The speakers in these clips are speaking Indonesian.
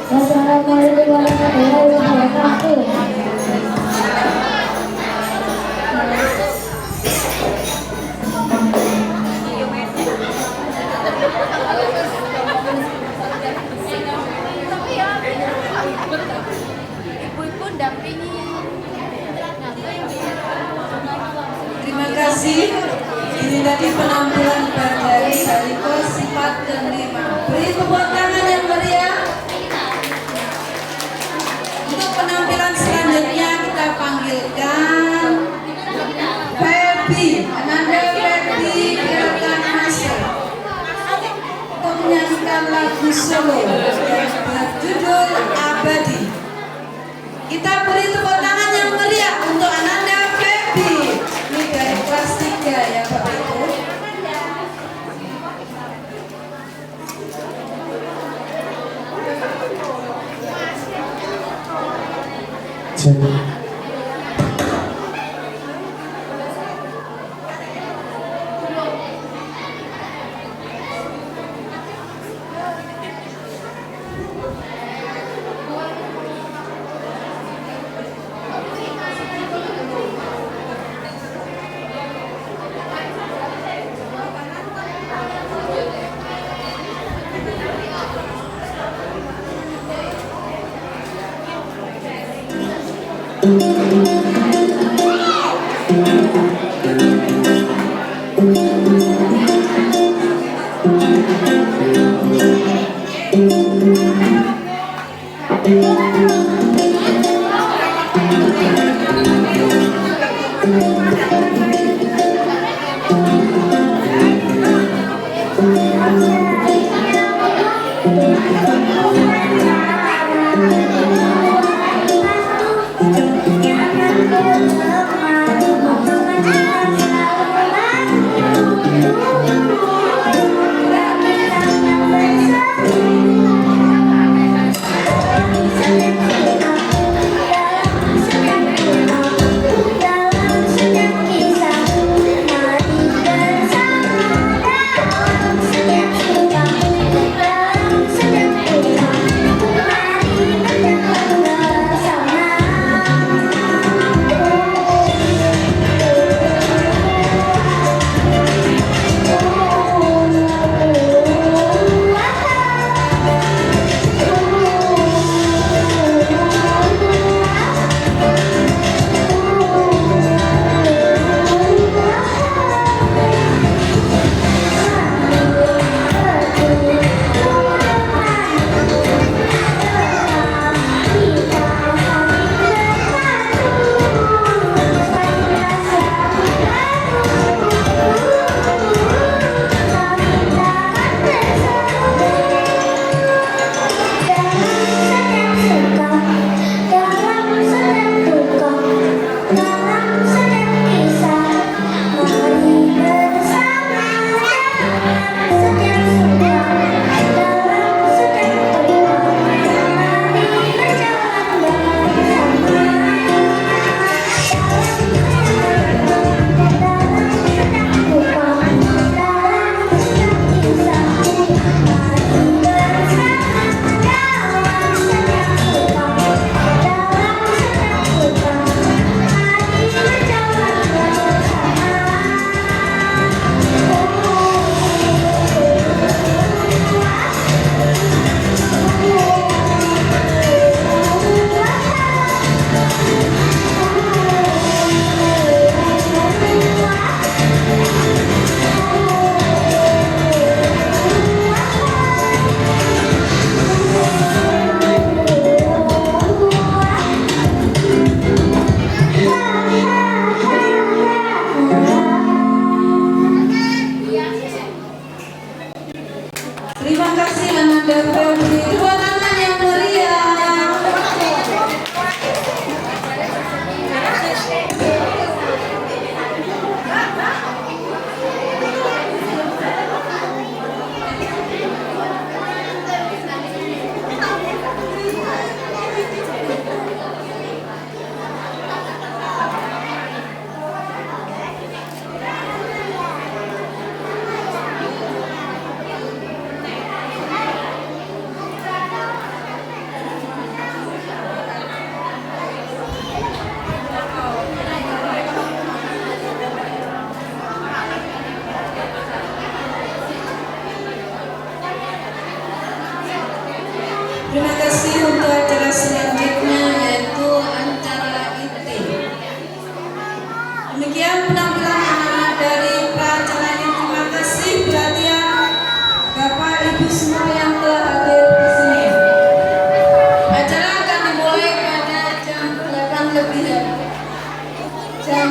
Wassalamualaikum warahmatullahi wabarakatuh. Ibu-ibu dampingi. Terima kasih. Ini tadi penampilan dari Saliko sifat dan 5. Beri tepuk tangan yang meriah. Untuk penampilan selanjutnya kita panggilkan Feby, Ananda Feby Gerakan Master untuk menyanyikan lagu solo yang berjudul Abadi. Kita beri tepuk tangan yang meriah untuk Ananda Feby. Ini dari kelas 3 ya Bapak Ibu.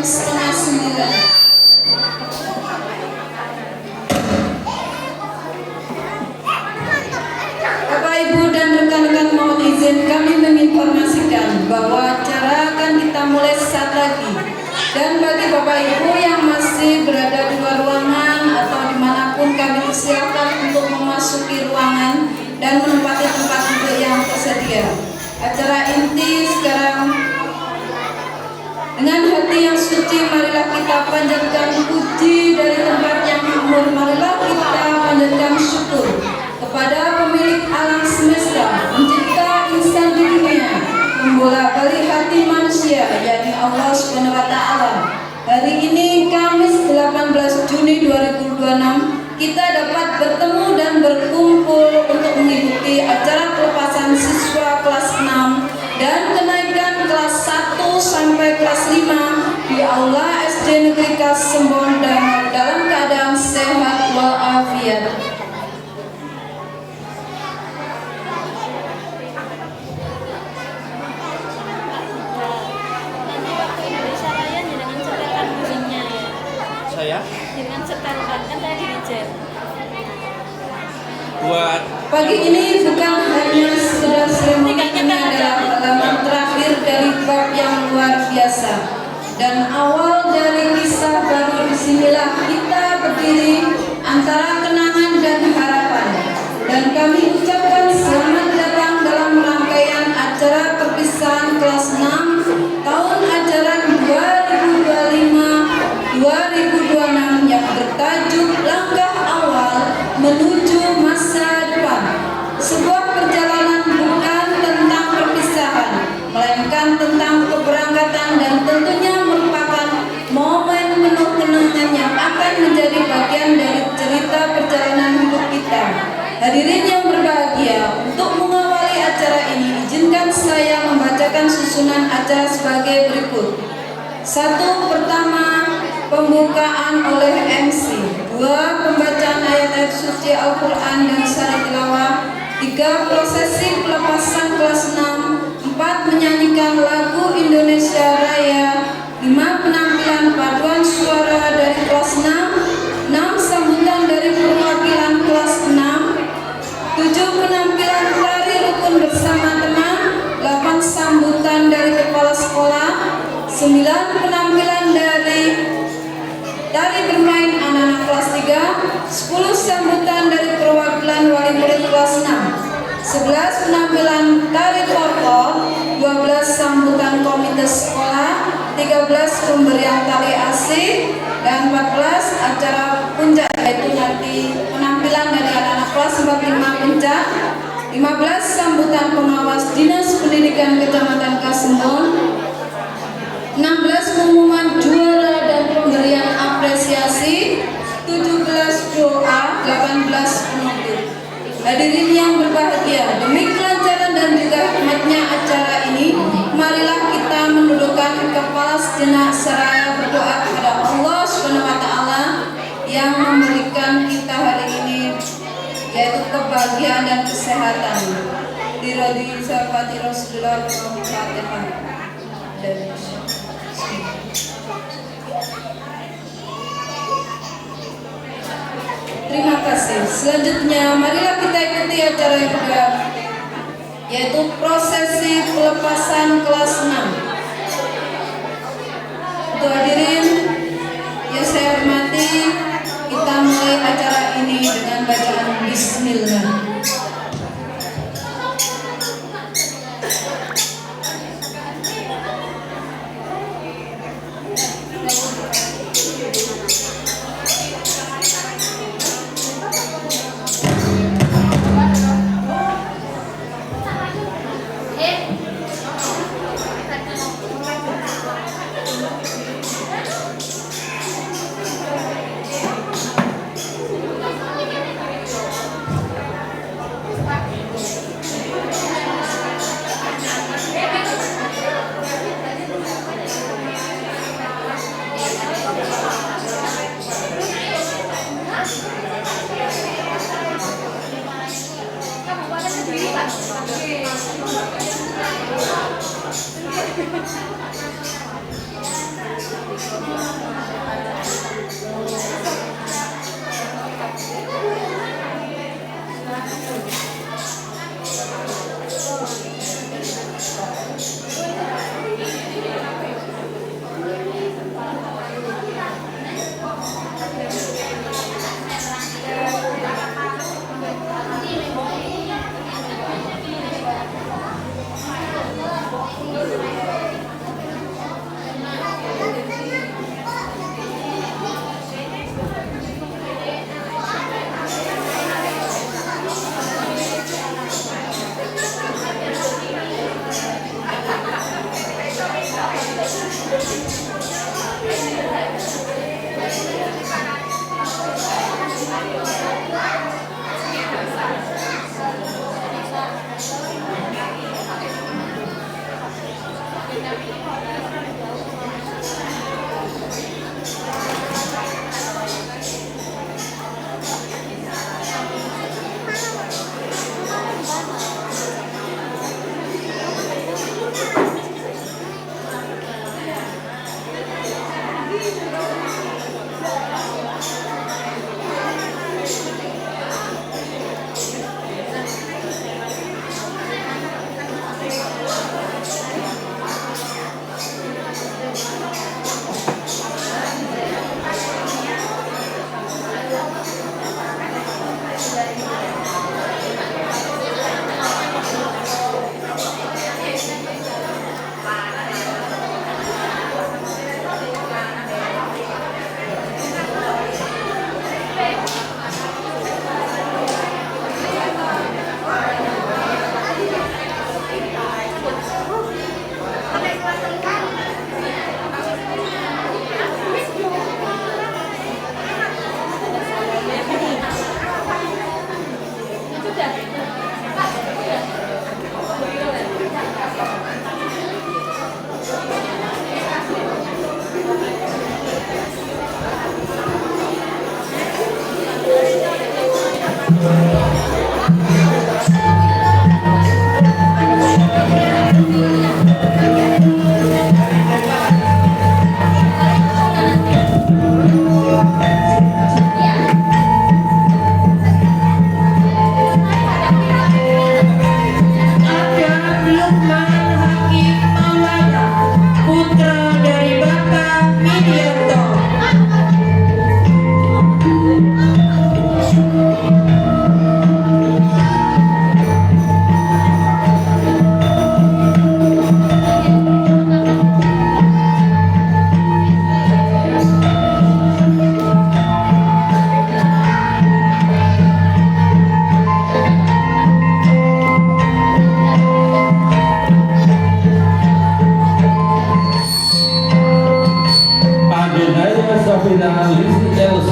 8:30. Bapak, Ibu, dan rekan-rekan, mohon izin kami menginformasikan bahwa acara akan kita mulai sesaat lagi. Dan bagi Bapak Ibu yang masih berada di luar ruangan atau dimanapun, kami persilakan untuk memasuki ruangan dan menempati tempat duduk yang tersedia. Acara inti sekarang, dengan hati yang suci, marilah kita panjatkan puji dari tempat yang makmur. Marilah kita panjatkan syukur kepada pemilik alam semesta, pencipta insan di dunia, membolak-balik hati manusia, yakni Allah Subhanahu wa Ta'ala. Hari ini Kamis 18 Juni 2026 kita dapat bertemu dan berkumpul untuk mengikuti acara pelepasan siswa kelas 6 dan kenaikan kelas 1 sampai kelas 5 di Aula SD Negeri Kasembon dalam keadaan sehat walafiat. Saya dengan setelkan kan tadi dijen. buat Pagi ini bukan hanya sekedar seremoninya dalam halaman terakhir dari bab yang luar biasa, dan awal dari kisah baru disinilah kita berdiri antara kenangan dan harapan. Dan kami ucapkan selamat datang dalam rangkaian acara perpisahan kelas 6 tahun ajaran 2025-2026 yang bertajuk Langkah Awal Menuju Masa Depan. Sebuah perjalanan bukan tentang perpisahan, melainkan tentang keberangkatan, dan tentunya merupakan momen penuh kenangan yang akan menjadi bagian dari cerita perjalanan hidup kita. Hadirin yang berbahagia, untuk mengawali acara ini, izinkan saya membacakan susunan acara sebagai berikut. 1. Pertama, pembukaan oleh MC. 2. Pembacaan ayat-ayat suci Al-Quran dan syarah tilawah. 3. Prosesi pelepasan kelas 6. 4. Menyanyikan lagu Indonesia Raya. 5. Penampilan paduan suara dari kelas 6. 6. Sambutan dari perwakilan kelas 6. 7. Penampilan tari rukun bersama teman. 8. Sambutan dari kepala sekolah. 9. Penampilan dari tari bermain anak-anak kelas 3. 10. Sambutan dari perwakilan wali murid kelas 6. 11. Penampilan tari tortor. 12. Sambutan komite sekolah. 13. Pemberian tali asih. Dan 14. Acara puncak, yaitu nanti penampilan dari anak-anak kelas 45 puncak. 15. Sambutan pengawas Dinas Pendidikan Kecamatan Kasembon. 16. Pengumuman juara dan pemberian apresiasi. 17. Doa. 18. penutup. Hadirin yang berbahagia, demi kelancaran dan juga hikmatnya acara ini, marilah kita menundukkan kepala sejenak seraya berdoa kepada Allah Subhanahu wa Ta'ala yang memberikan kita hari ini, yaitu kebahagiaan dan kesehatan. Diradhi sahabati Rasulullah Al-Fatihah. Terima kasih. Selanjutnya, marilah kita ikuti acara yang kedua, yaitu prosesi pelepasan kelas 6. Untuk hadirin yang saya hormati, kita mulai acara ini dengan bacaan Bismillah.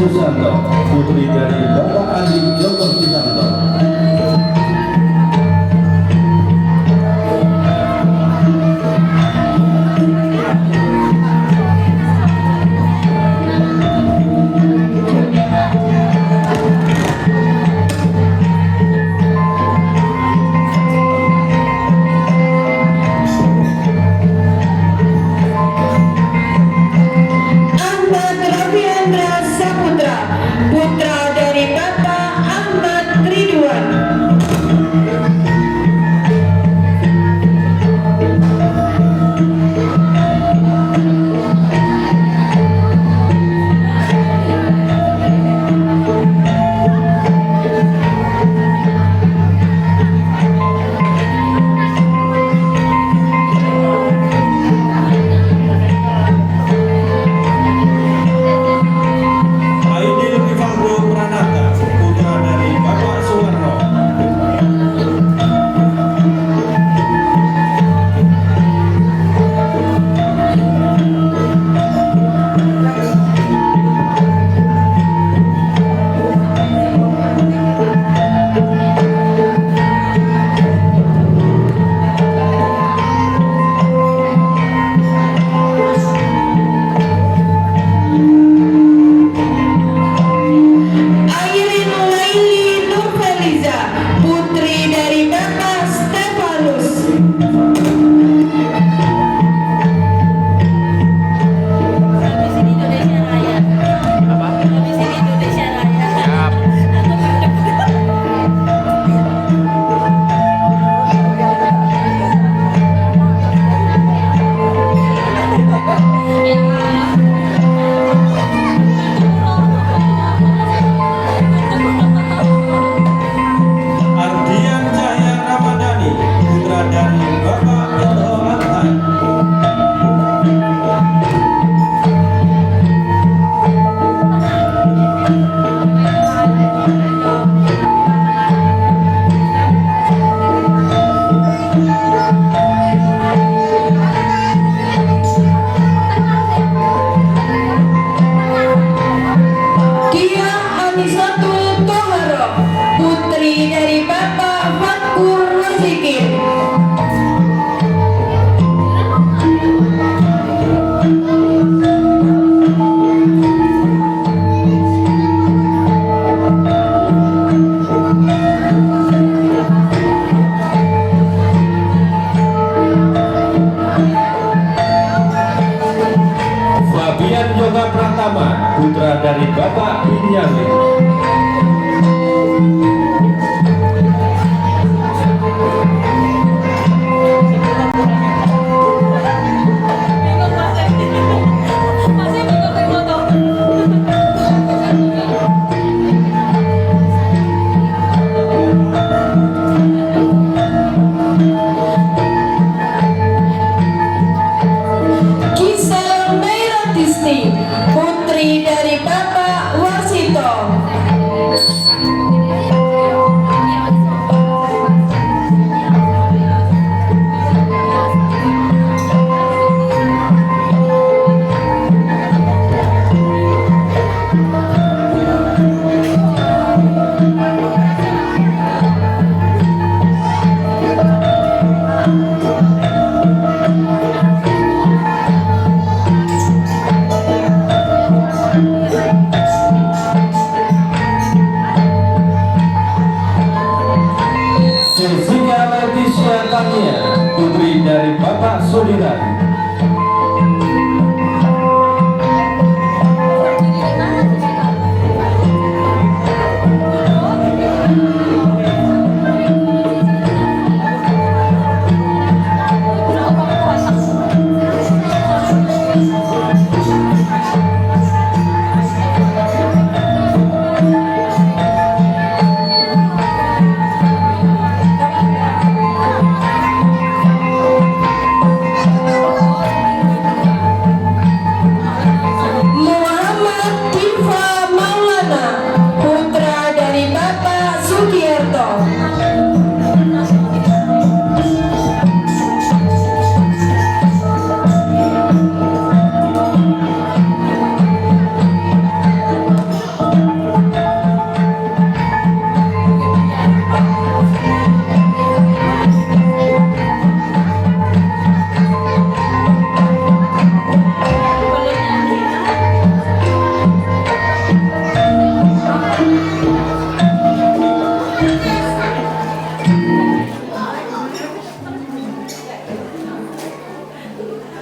Susanto, putri dari Bapak Andi Joko Susanto. Ahmad Rafiandra Saputra, putra dari Bapak Ahmad Ridwan. Aidil Rivaldo Pranata, putra dari Bapak Suwarno. Airin Laili Nurfeliza, putri dari Bapak Stefanus. Habis ini Indonesia Raya. Apa? Habis ini Indonesia Raya. Siap. Ardian Cahya Ramadhani, putra dari Bapak Edo Adhan. Dia Anisatul Toharo, putri dari Bapak Fakur Rosikin. Fabian Yoga Pratama, putra dari Bapak Binyamin. Bingung masih bingung foto. Kisah Meiratisti, putri dari Bapak Warsito. Jessica Leticia Tania, putri dari Bapak Sudiran.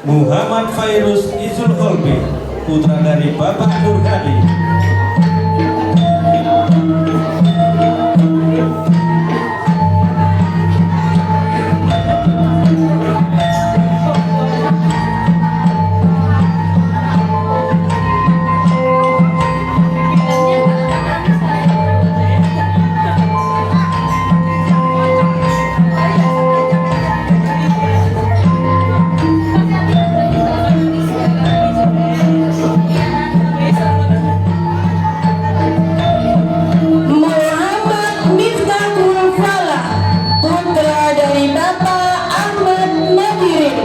Muhammad Fairuz Izul Holbi, putra dari Bapak Nur Hadi. Muhammad Miftahul Falah, putra dari Bapak Ahmad Nadirin.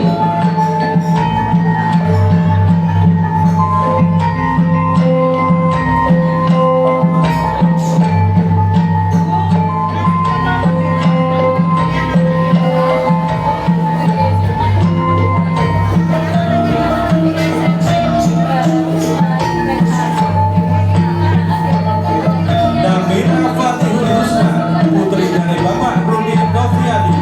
Namira Fatihul Husna, putri dari Bapak Rudi Noviadi.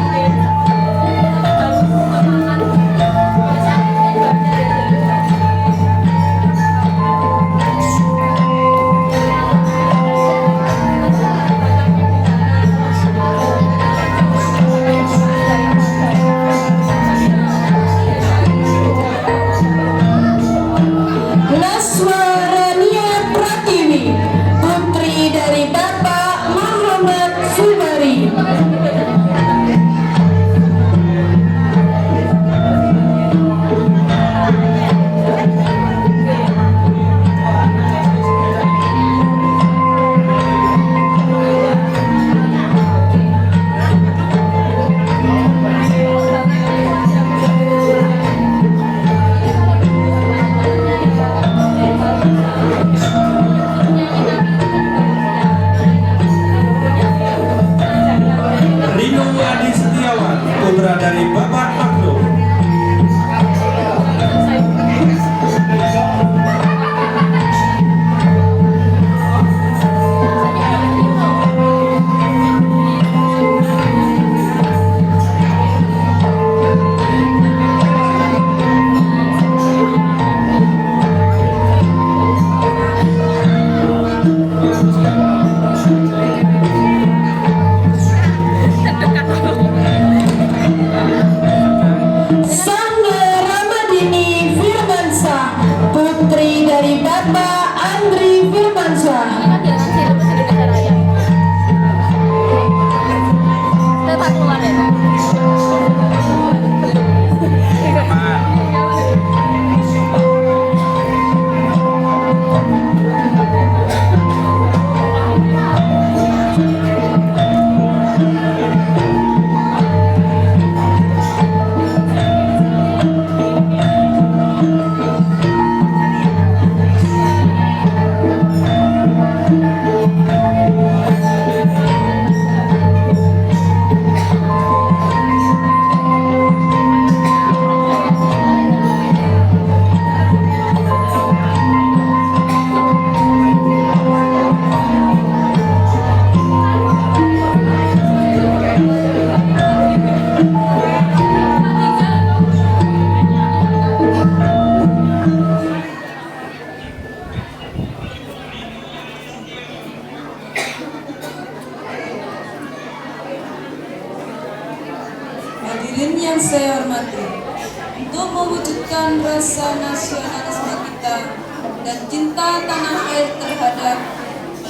Naswarania Pratiwi, putri dari Bapak Muhammad Subari. Rino Adi Setiawan, putra dari Bapak Abdul. Sangga Ramadini Firmansyah, putri dari Bapak Andri Firmansyah. Tetap keluar ya. Hadirin yang saya hormati, untuk mewujudkan rasa nasionalisme kita dan cinta tanah air terhadap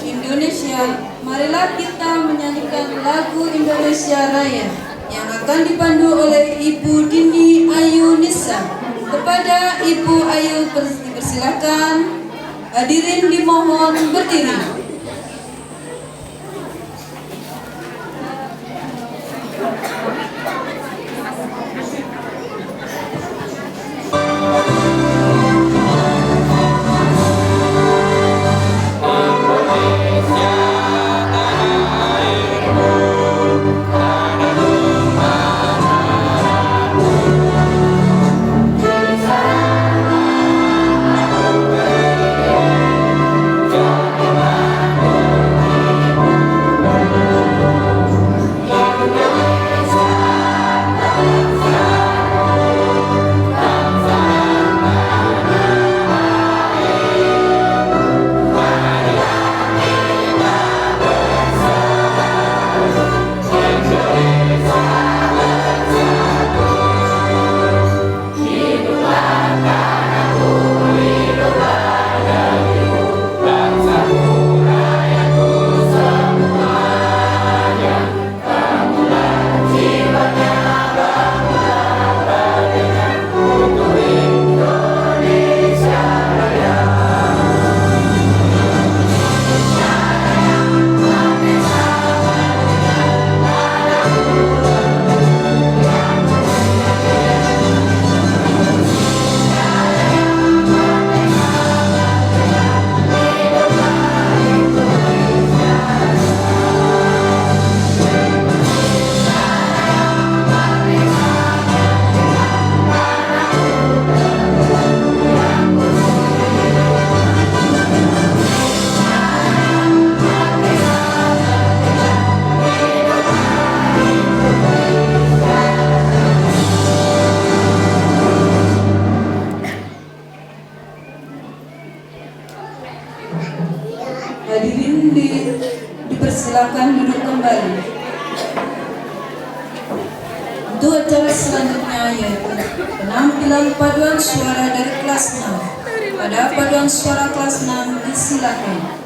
Indonesia, marilah kita menyanyikan lagu Indonesia Raya yang akan dipandu oleh Ibu Dini Ayu Nisa. Kepada Ibu Ayu dipersilakan. Hadirin dimohon berdiri. Jangan upacara selanjutnya yaitu penampilan paduan suara dari kelas 6. Pada paduan suara kelas 6 disilakan.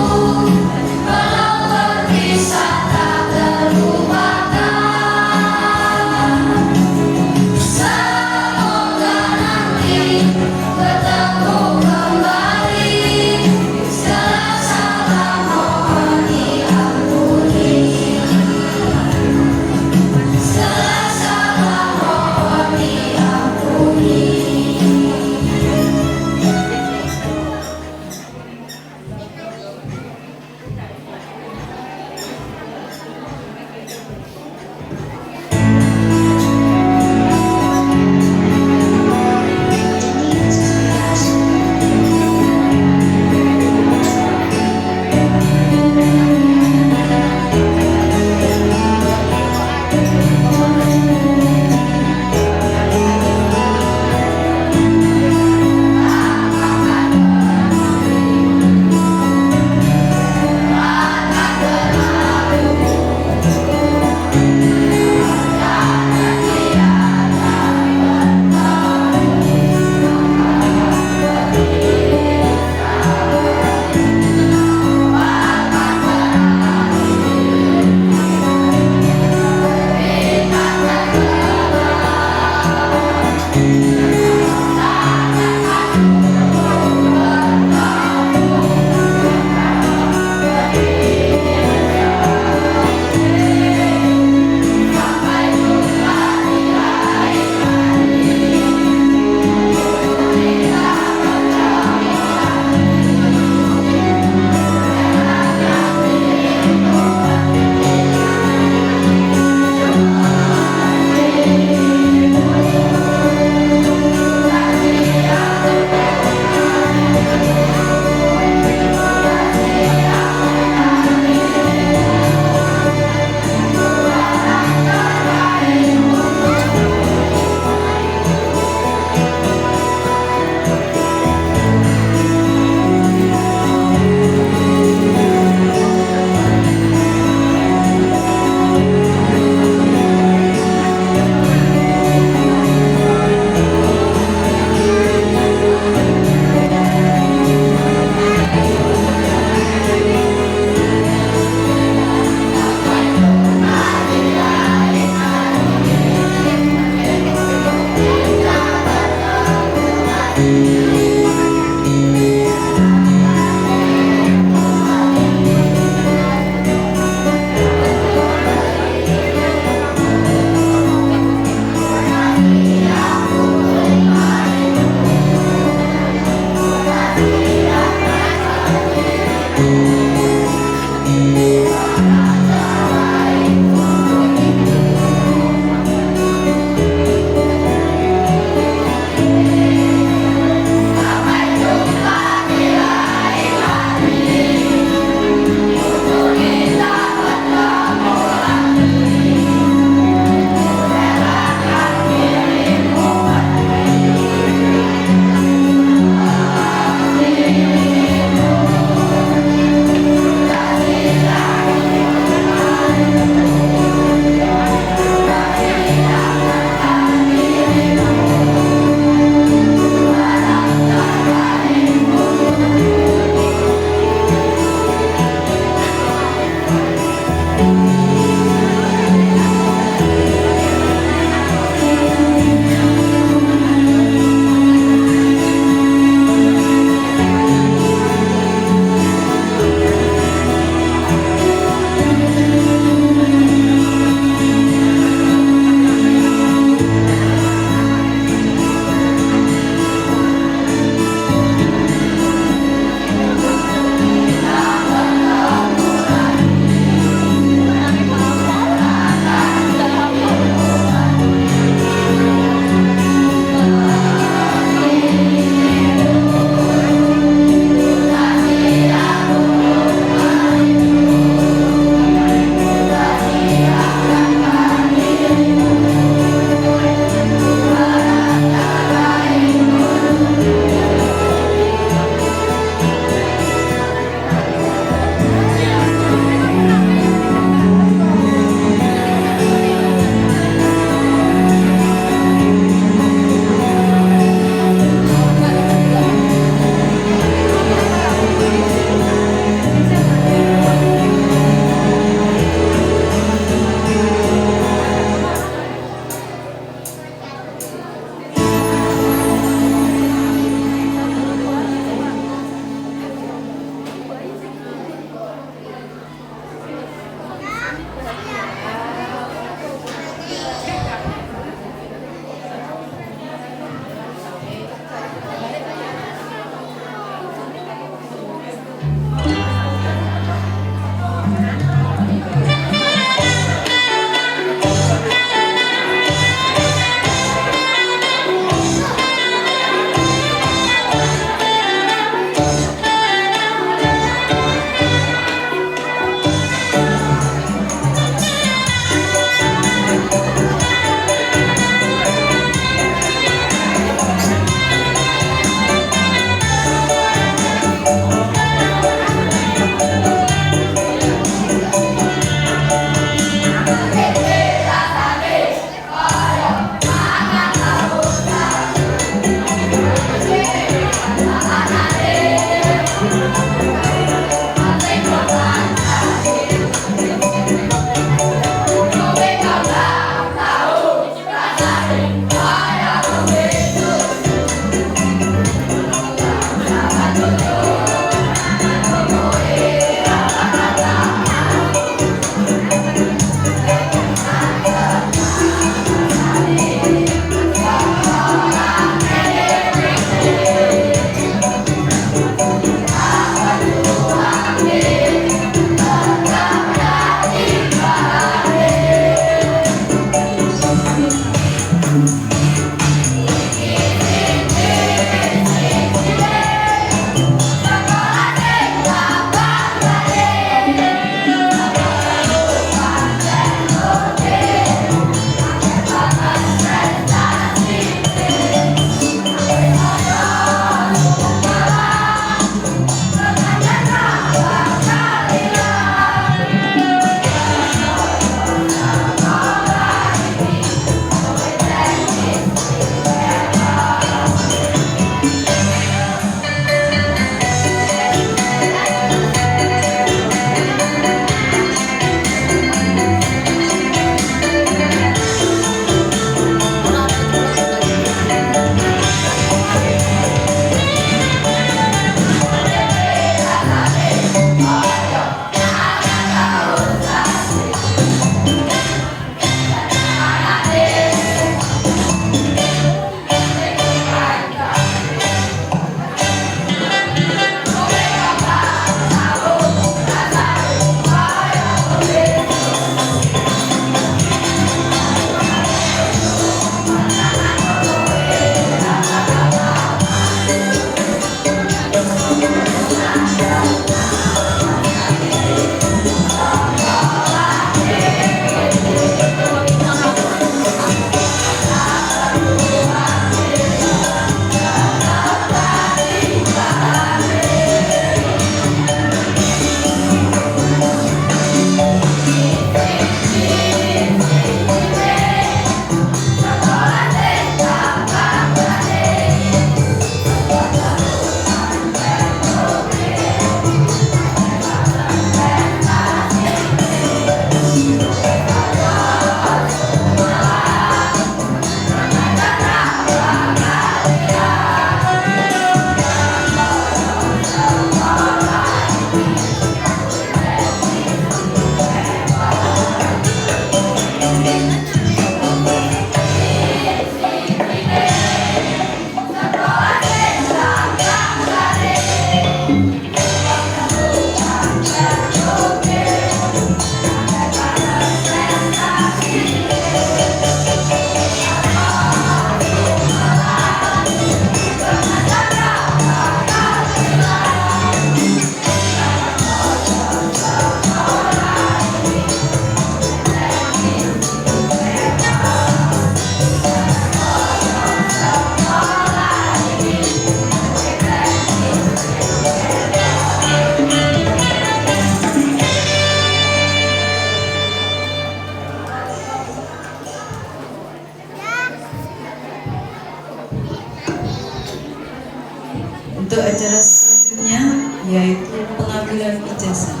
Untuk acara selanjutnya yaitu pengambilan ijazah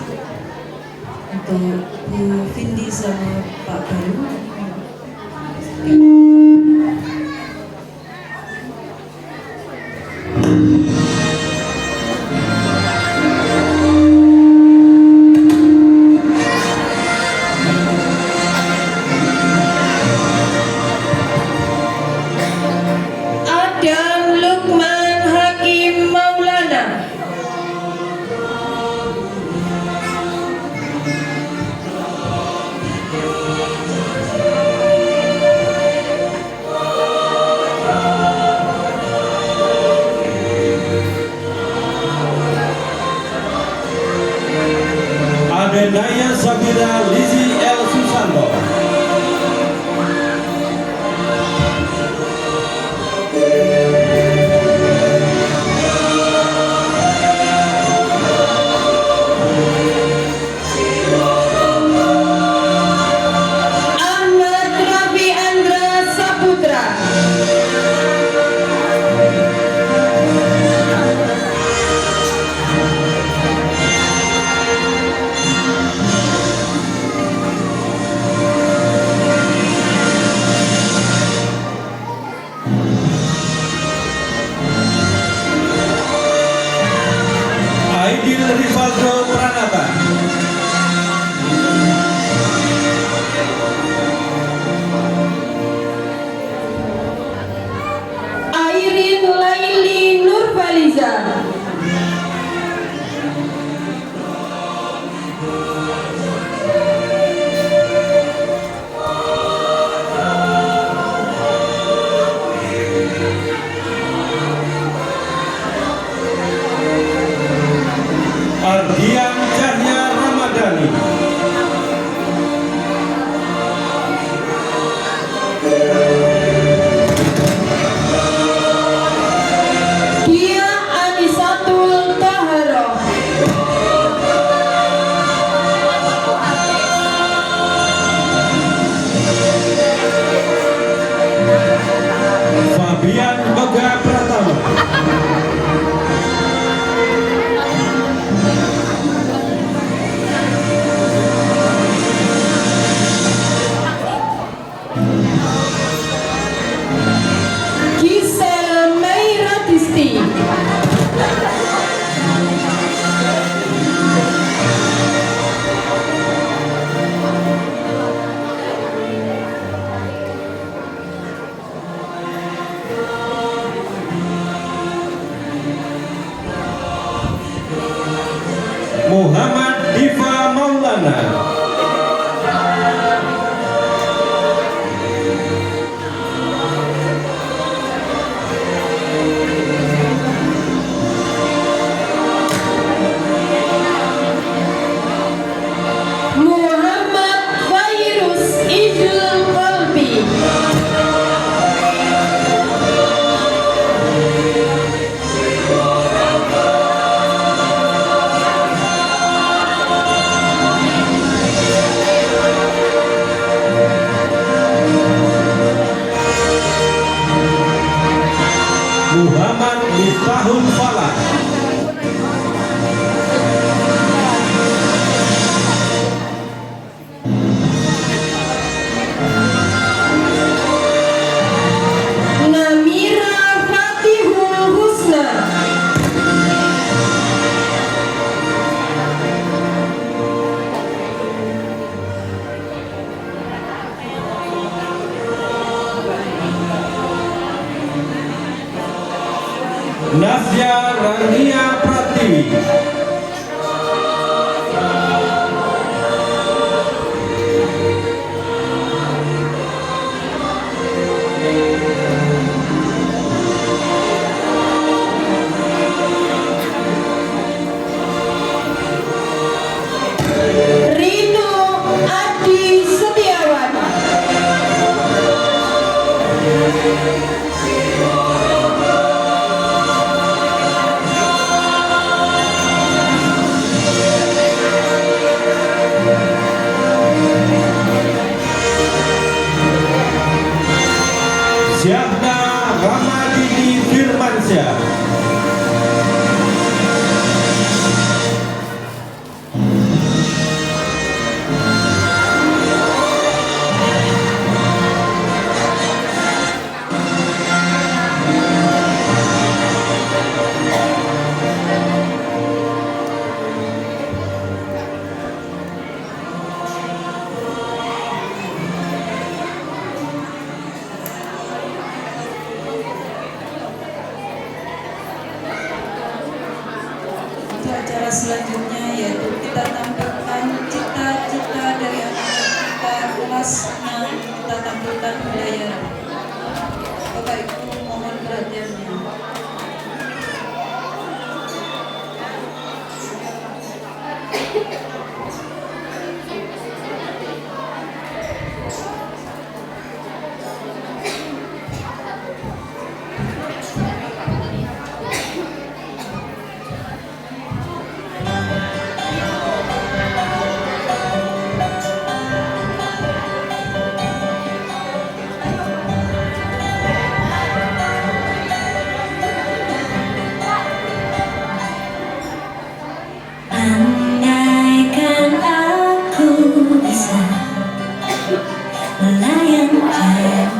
untuk Bu Vindi sama Pak Bayu. Adam Lukman Hakim Maulana. Adenaya Zabira Lizzie L. Susanto. Ahmad Rafi Andra Saputra. Aidil Rivaldo Pranata. Airin Laili Nurfaliza. Ardian Cahya Ramadhani. Dia Anisatul Taharoh. Fabian Boga Pratama. Gisel Meiratisti. Muhammad Diva Maulana. Muhammad Fairuz Idul Qalbi. Muhammad Miftahul Falah. Namira Fatihul Husna. Nasya Rania Pratiwi. Rino Adi Setiawan. Syahna Ramadini Firmansyah. selanjutnya yaitu kita tampilkan cita-cita dari anak-anak kita kelas 6. Kita tampilkan budaya. Bapak Ibu mohon perhatiannya. Andaikan aku bisa melayangkan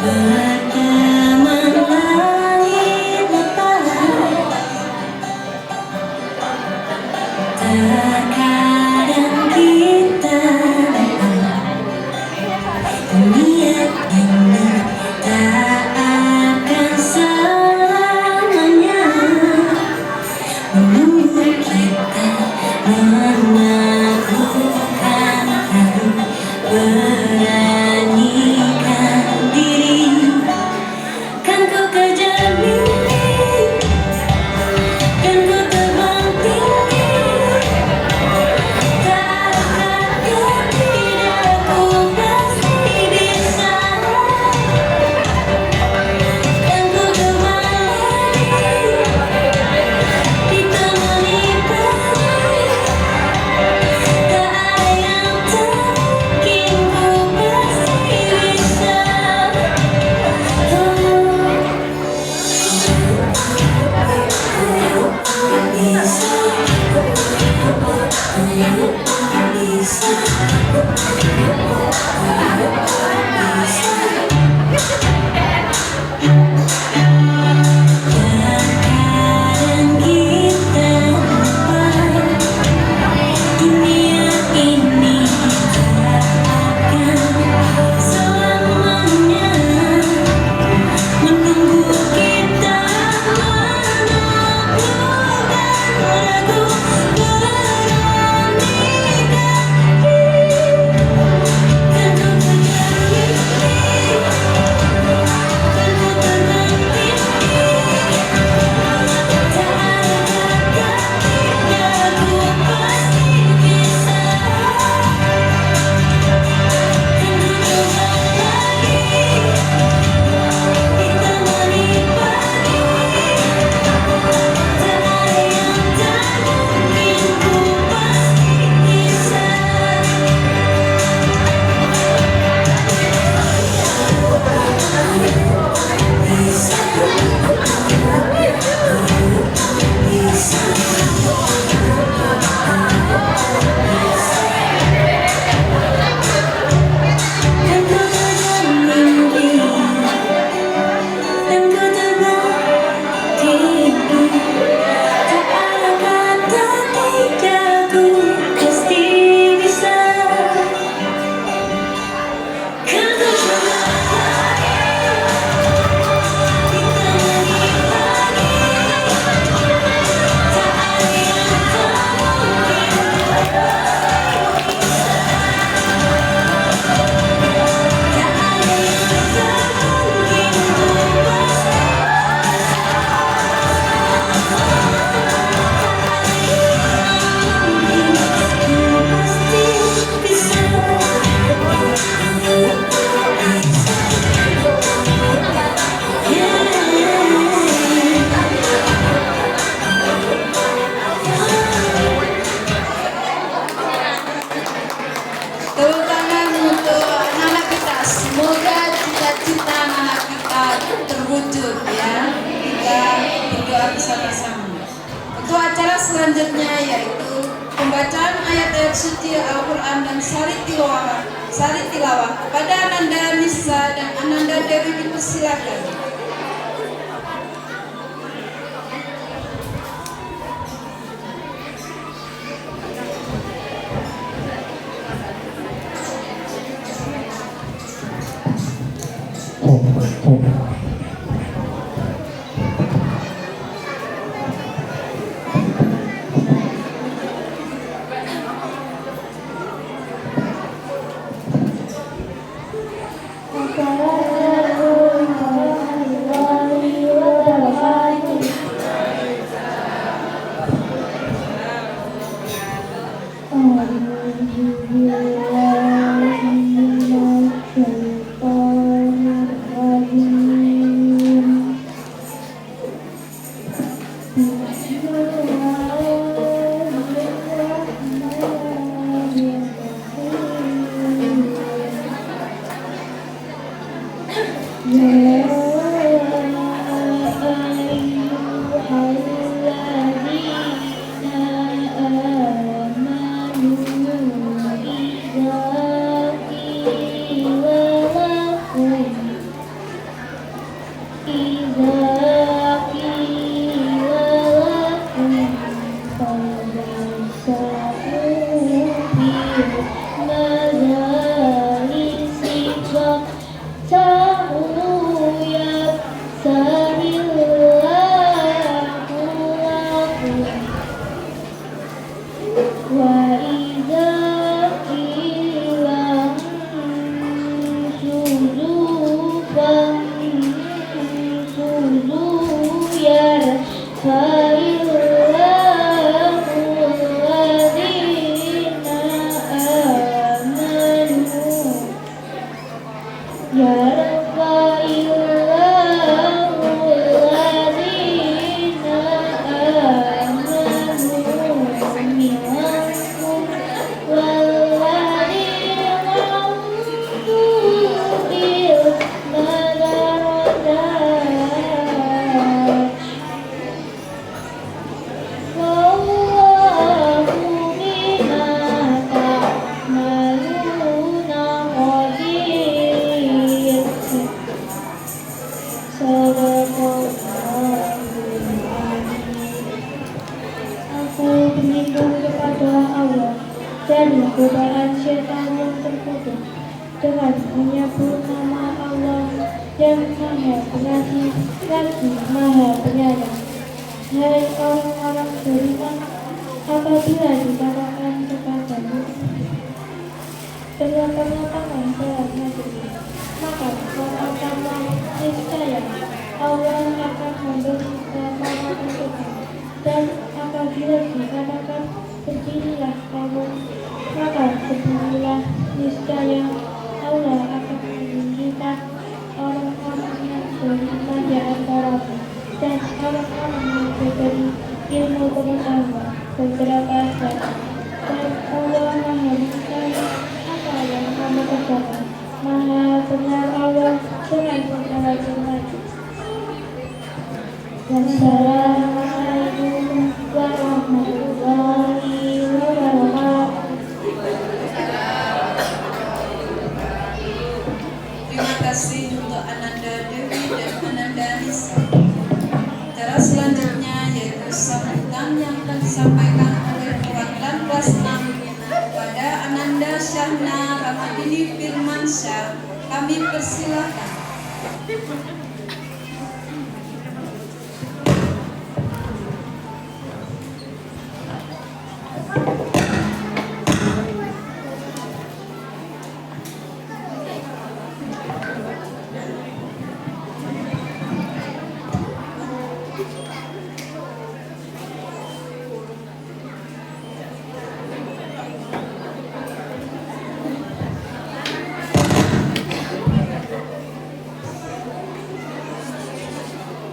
berteman langit lepas, terkadang kita dunia ini tak akan selamanya menunggu kita menaklukkan haru, beranikan diri. Kan ku kejar mimpi, kan ku terbang tinggi, tak akan tidak ku pasti bisa. Kan ku terbang lagi ditemani badai, tak ada yang tak mungkin ku pasti bisa. Terkadang kita lupa dunia ini tak akan selamanya menunggu kita menaklukkan ragu, beranikan diri. Kan ku kejar mimpi, kan ku terbang tinggi, tak ada kata tidak ku pasti bisa. Kan ku terbang lagi ditemani badai, tak ada yang tak mungkin ku pasti bisa. Kan ku kejar mimpi, kan ku terbang tinggi, tak ada kata tidak ku pasti bisa. Kan ku coba lagi ditemani badai, tak ada yang tak mungkin Tepuk tangan untuk anak-anak kita. Semoga cita-cita anak kita terwujud ya. Kita berdoa bersama-sama. Untuk acara selanjutnya yaitu pembacaan ayat-ayat suci Al-Quran dan sari tilawah. Kepada Ananda Nisa dan Ananda Dewi dipersilakan. dari godaan syaitan yang terkutuk dengan menyebut nama Allah yang Maha Pengasih lagi Maha Penyayang. Hai orang-orang beriman, apabila dikatakan kepadamu tegakkanlah tangan dalam negeri, maka katakanlah niscaya Allah akan memberi kekuatan untukmu. Dan apabila dikatakan berdirilah kamu, maka berdirilah, niscaya Allah akan menunjukkan orang-orang yang beriman di antaramu dan orang-orang yang diberi ilmu pengetahuan beberapa saat. Dan Allah Maha mengetahui apa yang kamu kerjakan. Maha benar Allah dengan segala firman-Nya. Wassalamualaikum warahmatullahi wabarakatuh. Terima kasih untuk Ananda Dewi dan Ananda Anissa. Cara selanjutnya yaitu sambutan yang akan disampaikan oleh perwakilan kelas 6 kepada Ananda Syahna Ramadini Firmansyah. Kami persilakan.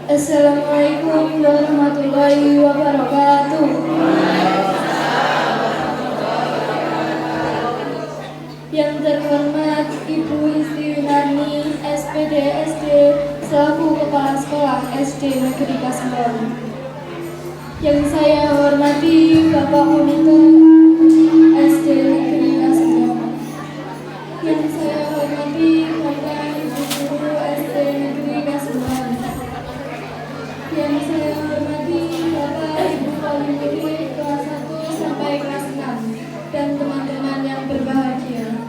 Assalamualaikum warahmatullahi wabarakatuh. Yang terhormat Ibu Istiwani SPD SD selaku Kepala Sekolah SD Negeri Kasembaru. Yang saya hormati Bapak Monitor SD Negeri Kasembaru. Yang saya hormati Bapak Ibu Guru SD Negeri Kasembaru. Yang saya hormati Bapak Ibu wali murid kelas 1 sampai kelas 6 dan teman-teman yang berbahagia.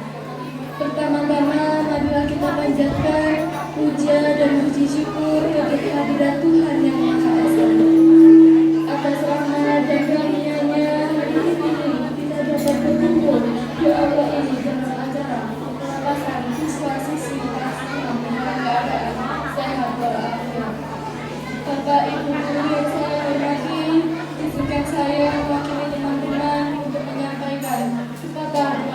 Pertama-tama marilah kita panjatkan puja dan puji syukur untuk kehadirat Tuhan yang Maha Esa. Atas rahmat dan karunia-Nya hari ini kita dapat berkumpul di aula ini dalam acara pelepasan siswa-siswi kelas 6 dalam keadaan sehat walafiat. Bapak Ibu guru yang saya hormati, izinkan saya mewakili teman-teman untuk menyampaikan kata-kata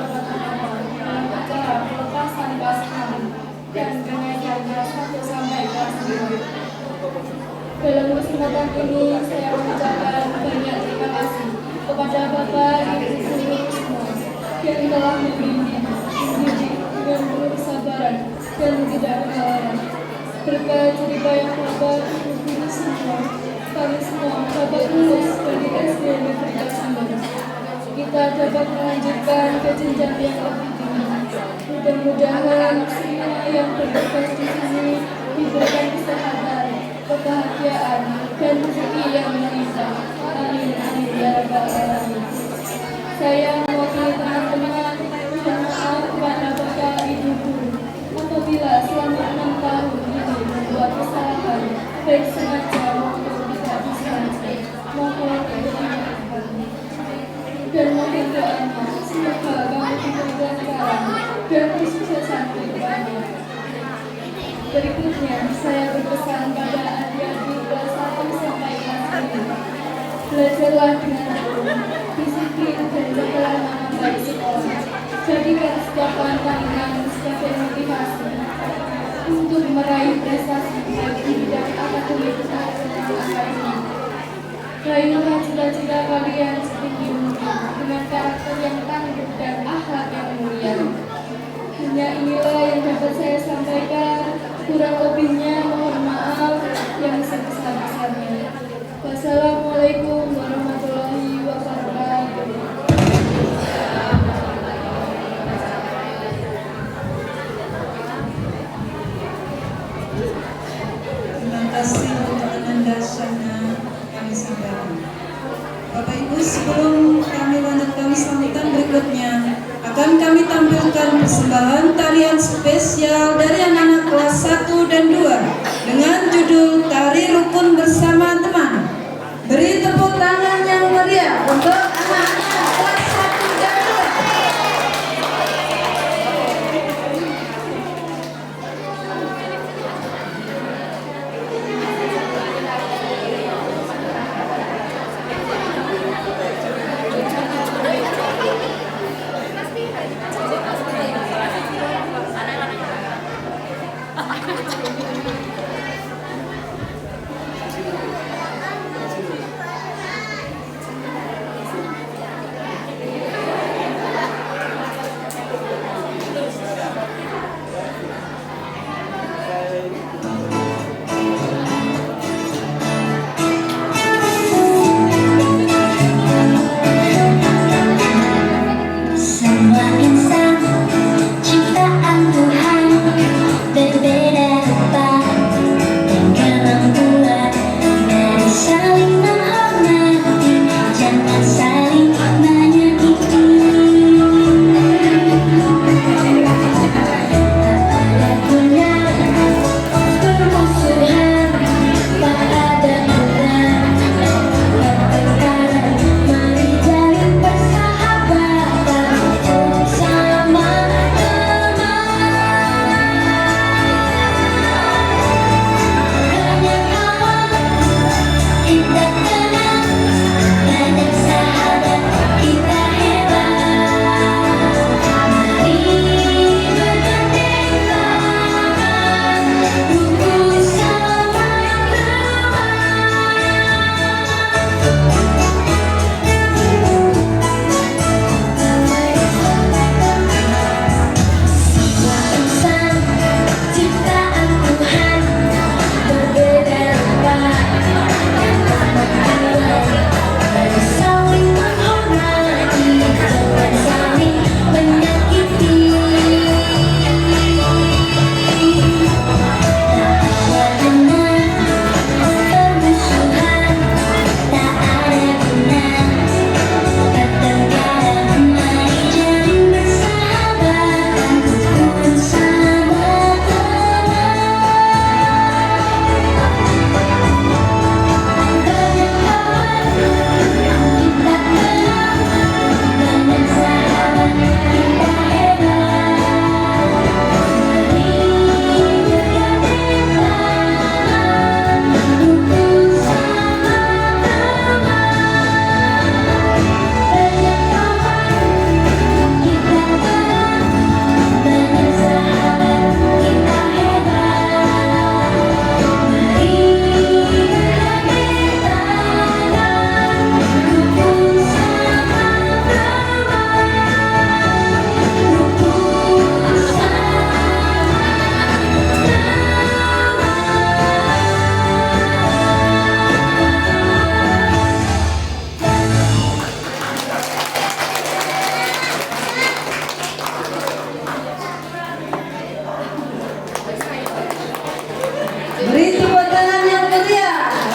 dalam acara pelepasan kelas 6 dan kenaikan kelas 1 sampai kelas 5. Dalam kesempatan ini saya mengucapkan banyak terima kasih kepada Bapak Ibu guru semua yang telah membimbing, mendidik dengan penuh kesabaran dan tidak kenalan. Berkat jeripayah Bapak, Ibu guru semua, kami semua dapat lulus dari SD Negeri Kasamber. Kita dapat melanjutkan ke jenjang yang lebih tinggi. Mudah-mudahan semua yang bertugas di sini diberikan kesehatan, kebahagiaan, dan rezeki yang melimpah. Amin, amin, ya rabbal alamin. Saya mewakili teman-teman mohon maaf kepada Bapak Ibu guru apabila selama 6 tahun ini membuat kesalahan baik sengaja maupun tidak disengaja. Mohon dimaafkan dan mohon doanya semoga kami diberi kelancaran dan kesuksesan ke depannya. Berikutnya saya berpesan pada adik-adik kelas 1 sampai kelas 5. Belajarlah dengan tekun, disiplin dan jagalah nama baik sekolah. Jadikan setiap tantangan sebagai motivasi untuk meraih prestasi baik di bidang akademik maupun non-akademik. Raihlah cita-cita kalian setinggi mungkin dengan karakter yang tangguh dan akhlak yang mulia. Hanya inilah yang dapat saya sampaikan. Kurang lebihnya mohon maaf yang sebesar-besarnya. Wassalamualaikum warahmatullahi wabarakatuh. Terima kasih untuk Ananda Shana kami sampaikan. Bapak Ibu, sebelum kami lanjutkan sambutan berikutnya, akan kami tampilkan persembahan tarian spesial dari anak-anak kelas 1 dan 2 dengan judul Tari Rukun Bersama Teman. Beri tepuk tangan yang meriah untuk anak-anak kelas 1 dan 2.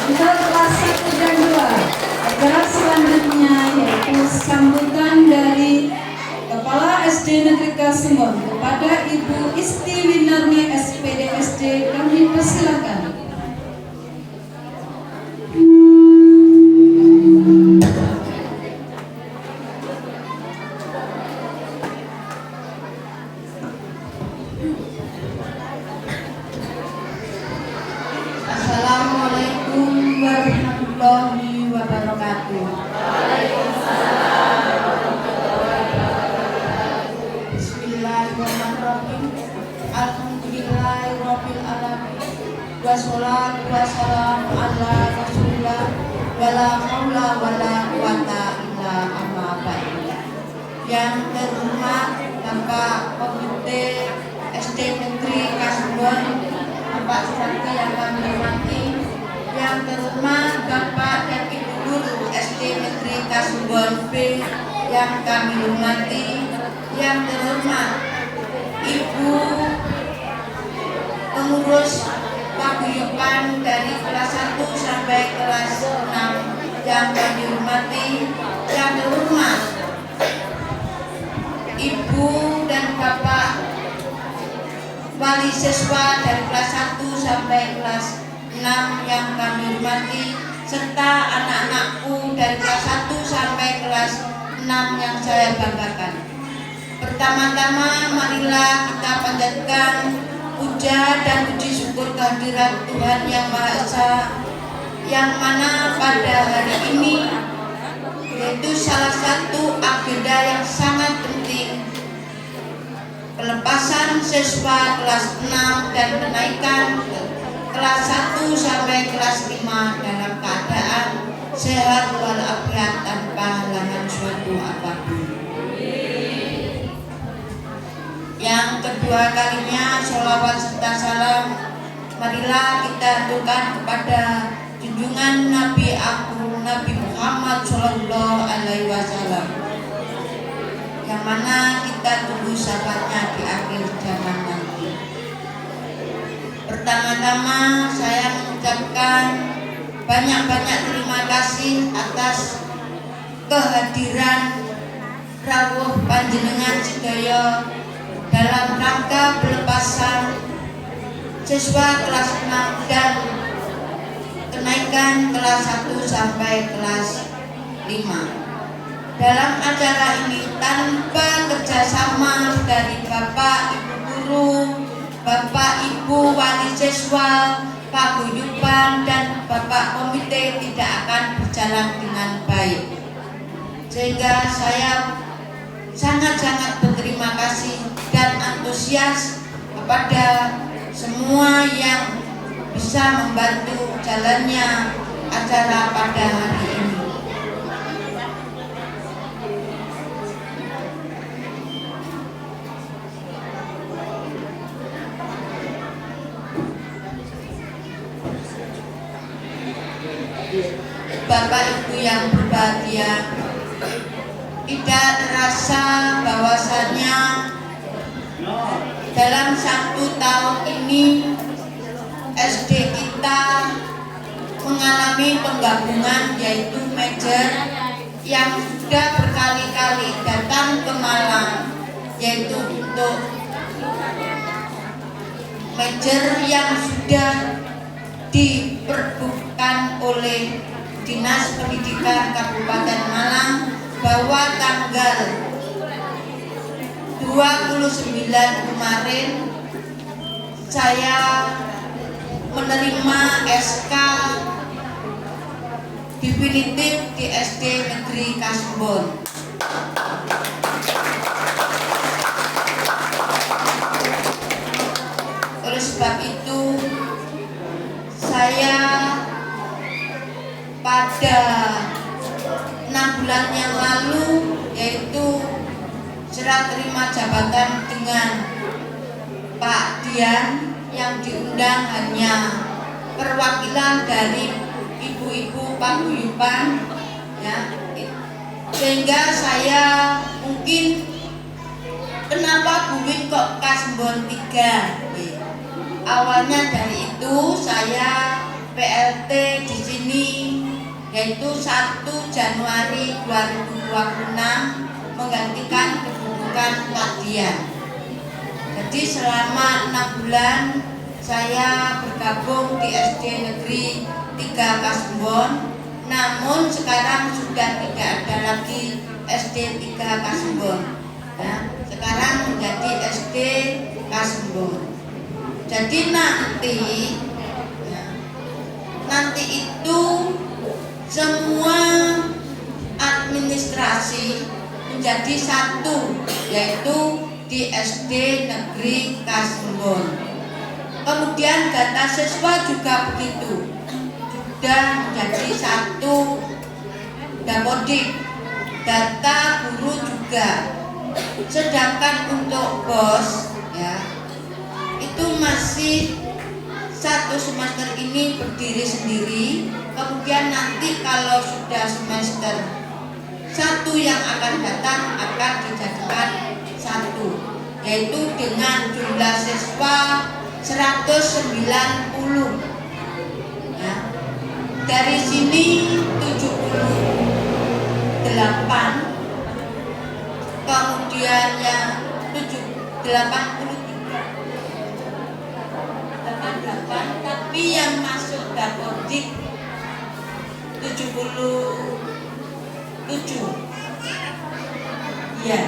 Untuk kelas 1 dan 2, acara selanjutnya yaitu sambutan dari Kepala SD Negeri Kasembon kepada Ibu Isti Winarni SPD SD, kami persilakan. Assalamualaikum warahmatullahi wabarakatuh. Bismillahirrahmanirrahim. Alhamdulillahirabbil alamin. Wassalatu wassalamu ala Rasulillah wala haula wala quwata illa amma ba'du. Yang terhormat Bapak Komite SD Negeri Kasembon, Bapak Serta yang kami hormati, yang terhormat Bapak dan Ibu Guru SD Negeri Kasembon B yang kami hormati, yang terhormat Ibu pengurus paguyuban dari kelas 1 sampai kelas 6 yang kami hormati, yang terhormat Ibu dan Bapak wali siswa dari kelas 1 sampai kelas 6 yang kami hormati, serta anak-anakku dari kelas 1 sampai kelas 6 yang saya banggakan. Pertama-tama marilah kita panjatkan puja dan puji syukur kehadirat Tuhan Yang Maha Esa, yang mana pada hari ini yaitu salah satu agenda yang sangat penting, pelepasan siswa kelas 6 dan kenaikan kelas 1 sampai kelas 5 dalam keadaan sehat walafiat tanpa halangan suatu apapun. Yang kedua kalinya, sholawat serta salam marilah kita aturkan kepada junjungan Nabi Agung Nabi Muhammad Sallallahu Alaihi Wasallam, yang mana kita tunggu syafaatnya di akhir zaman nanti. Pertama-tama saya mengucapkan banyak-banyak terima kasih atas kehadiran rawuh panjenengan sedaya dalam rangka pelepasan siswa kelas 6 dan kenaikan kelas 1 sampai kelas 5. Dalam acara ini tanpa kerjasama dari Bapak Ibu Guru, Bapak Ibu wali siswa, paguyuban dan Bapak Komite tidak akan berjalan dengan baik. Sehingga saya sangat-sangat berterima kasih dan antusias kepada semua yang bisa membantu jalannya acara pada hari ini. Bapak Ibu yang berbahagia, tidak terasa bahwasannya dalam 1 tahun ini SD kita mengalami penggabungan, yaitu major yang sudah berkali-kali datang ke Malang, yaitu untuk major yang sudah diperbukan oleh Dinas Pendidikan Kabupaten Malang bahwa tanggal 29 kemarin saya menerima SK definitif di SD Negeri Kasembon. Oleh sebab itu saya pada 6 bulan yang lalu, yaitu serah terima jabatan dengan Pak Dian, yang diundang hanya perwakilan dari ibu-ibu paguyuban, ya. Sehingga saya mungkin kenapa Buwin kok Kasembon 3? Awalnya dari itu saya PLT di sini yaitu 1 Januari 2026 menggantikan kedudukan Kadian. Jadi selama 6 bulan saya bergabung di SD Negeri 3 Kasembon, namun sekarang sudah tidak ada lagi SD 3 Kasembon. Ya, sekarang menjadi SD Kasembon. Jadi nanti itu semua administrasi menjadi satu, yaitu di SD Negeri Kasembon. Kemudian data siswa juga begitu, sudah menjadi satu Dapodik, data guru juga. Sedangkan untuk BOS ya itu masih satu semester ini berdiri sendiri. Kemudian nanti kalau sudah semester 1 yang akan datang akan dijadikan satu, yaitu dengan jumlah siswa 190 ya. Dari sini 78, kemudian yang 88, tapi yang masuk Dapodik 77 ya,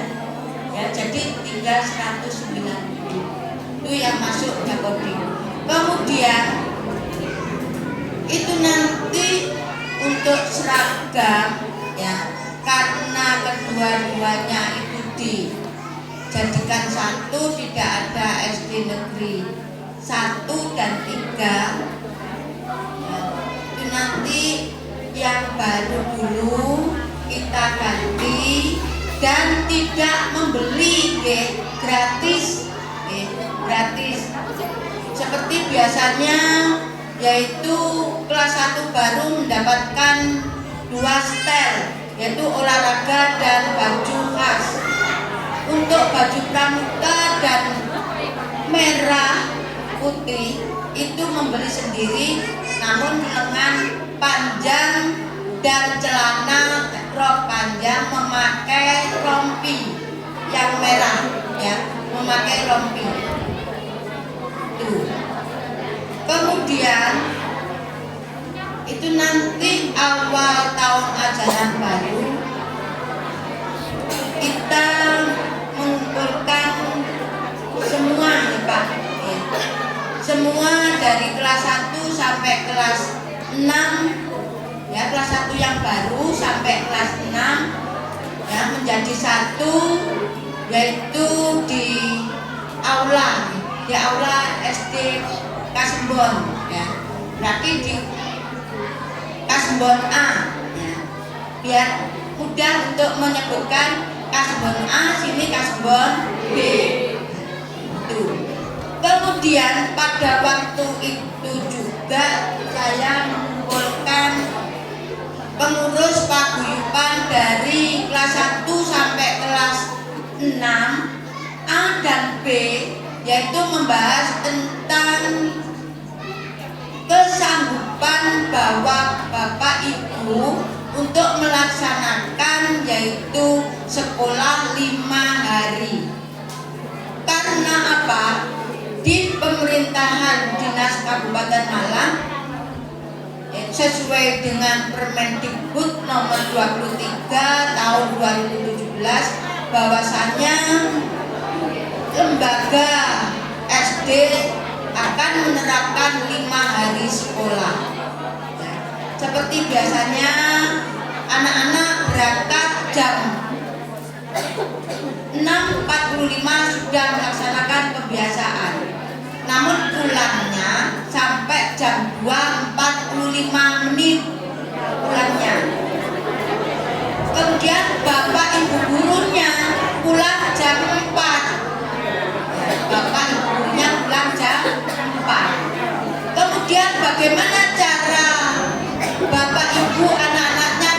jadi tinggal 190 itu yang masuk Dapodik. Kemudian itu nanti untuk seragam ya, karena kedua-duanya itu dijadikan satu, tidak ada SD Negeri 1 dan 3 ya, itu nanti yang baru dulu kita ganti dan tidak membeli gratis seperti biasanya, yaitu kelas 1 baru mendapatkan 2 setel, yaitu olahraga dan baju khas. Untuk baju pramuka dan merah putih itu membeli sendiri, namun lengan panjang dan celana rok panjang memakai rompi yang merah ya, memakai rompi. Kemudian itu nanti awal tahun ajaran baru kita mengumpulkan semua nih Pak ya. Semua dari kelas 1 sampai kelas 6 ya, kelas 1 yang baru sampai kelas 6 ya, menjadi satu, yaitu di aula SD Kasembon ya. Berarti di Kasembon A ya. Biar mudah untuk menyebutkan Kasembon A, sini Kasembon B. Itu. Kemudian pada waktu itu juga saya mengumpulkan pengurus paguyuban dari kelas 1 sampai kelas 6 A dan B, yaitu membahas tentang kesanggupan bahwa Bapak Ibu untuk melaksanakan yaitu sekolah 5 hari. Karena apa? Di pemerintahan Dinas Kabupaten Malang sesuai dengan Permendikbud nomor 23 tahun 2017 bahwasannya lembaga SD akan menerapkan 5 hari sekolah. Seperti biasanya anak-anak berangkat jam 6.45 sudah melaksanakan kebiasaan, namun pulangnya sampai jam 2.45 menit pulangnya. Kemudian bapak ibu gurunya pulang jam 4. Bapak ibu gurunya pulang jam 4. Kemudian bagaimana cara bapak ibu anak-anaknya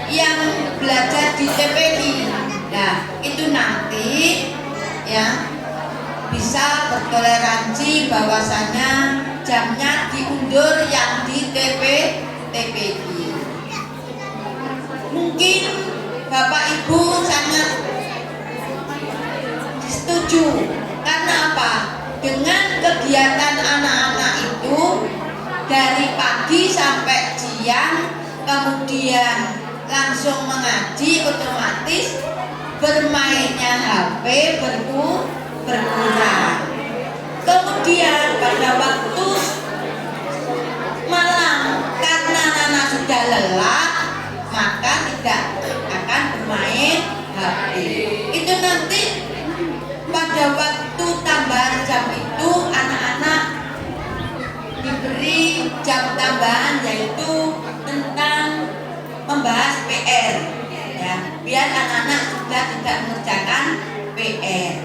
yang belajar di TPI? Nah, itu nanti ya bisa bertoleransi bahwasanya jamnya diundur yang di TPI. dengan kegiatan anak-anak itu dari pagi sampai siang, kemudian langsung mengaji, otomatis bermainnya HP berkurang. Kemudian pada waktu malam karena anak sudah lelah, maka tidak akan bermain HP. Itu nanti pada waktu tambahan jam itu anak-anak diberi jam tambahan, yaitu tentang membahas PR, ya, biar anak-anak sudah tidak mengerjakan PR.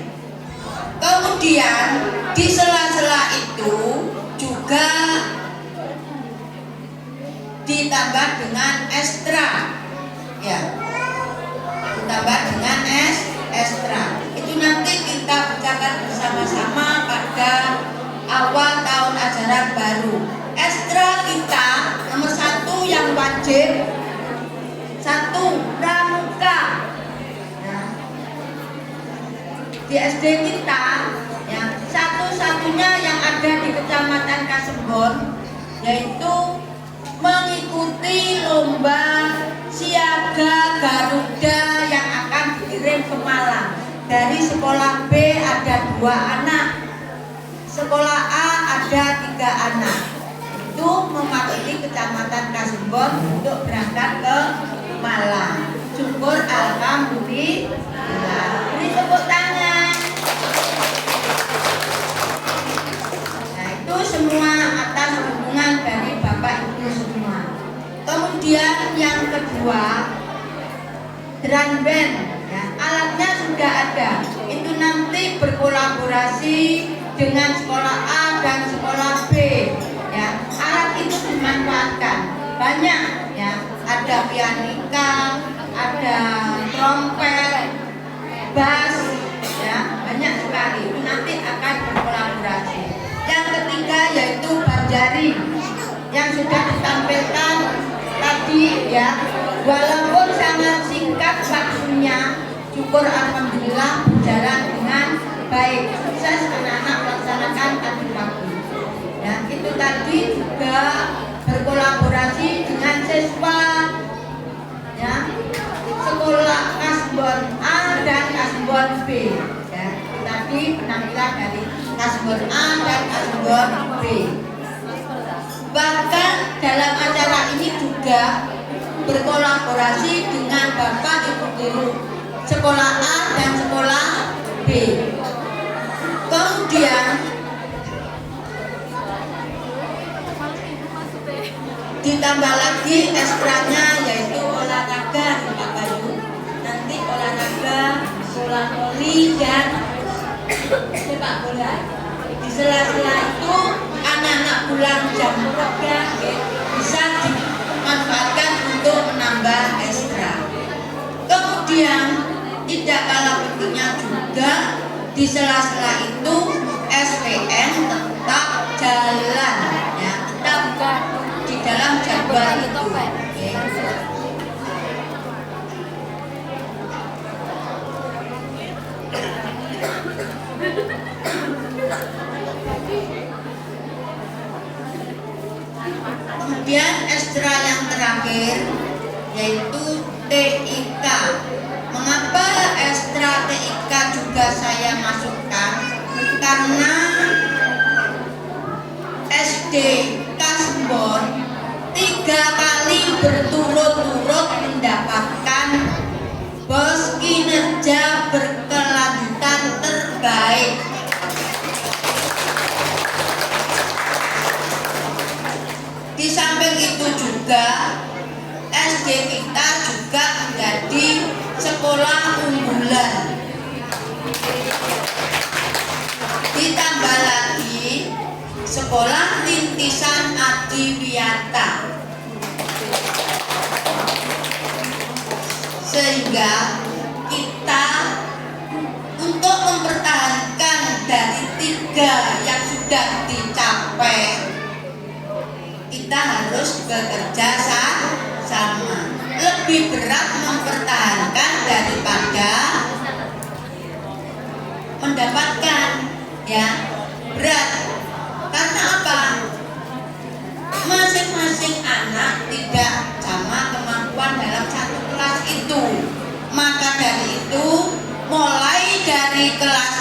Kemudian di sela-sela itu juga ditambah dengan ekstra, ya, ditambah dengan ekstra. Itu nanti kita bicarakan bersama-sama pada awal tahun ajaran baru. Ekstra kita nomor 1 yang wajib, 1 pramuka. Nah, di SD kita, ya, satu-satunya yang ada di Kecamatan Kasembon, yaitu mengikuti lomba siaga Garuda yang akan dikirim ke Malang. Dari sekolah B ada 2 anak, sekolah A ada 3 anak. Itu mewakili Kecamatan Kasembon untuk berangkat ke Malang. Syukur alhamdulillah. Beri tepuk tangan. Nah, itu semua atas dukungan dari Bapak Ibu semua. Kemudian yang kedua, drum band, ya, alatnya sudah ada. Itu nanti berkolaborasi dengan sekolah A dan sekolah B, ya. Alat itu dimanfaatkan banyak, ya. Ada pianika, ada trompet, bass, ya, banyak sekali. Itu nanti akan berkolaborasi. Yang ketiga yaitu banjari yang sudah ditampilkan tadi, ya. Walaupun sangat singkat waktunya, syukur alhamdulillah berjalan dengan baik, sukses anak-anak melaksanakan tadi pagi. Ya, itu tadi juga berkolaborasi dengan siswa, ya, sekolah Kasembon A dan Kasembon B. Ya, tadi penampilan dari Kasembon A dan Kasembon B. Bahkan dalam acara ini juga berkolaborasi dengan Bapak Ibu guru sekolah A dan sekolah B. Kemudian ditambah lagi ekstranya yaitu olahraga, Pak Bayu. Nanti olahraga, bola voli dan sepak bola. Di sela-sela itu anak-anak pulang jam kerja bisa dimanfaatkan untuk menambah ekstra. Kemudian tidak kalah pentingnya juga di sela-sela itu SPN tetap jalan, ya, tetap di dalam jadwal itu. Kemudian ekstra yang terakhir yaitu TIK. Mengapa ekstra TIK juga saya masukkan? Karena SD Kasembon 3 kali berturut-turut mendapatkan bos kinerja berkelanjutan terbaik. Di samping itu juga SD kita juga menjadi sekolah unggulan. Ditambah lagi sekolah rintisan Adiwiyata. Sehingga kita untuk mempertahankan dari 3 yang sudah dicapai, kita harus bekerja sama. Lebih berat mempertahankan daripada mendapatkan, ya. berat. Karena apa? Masing-masing anak tidak sama kemampuan dalam satu kelas itu. Maka dari itu, mulai dari kelas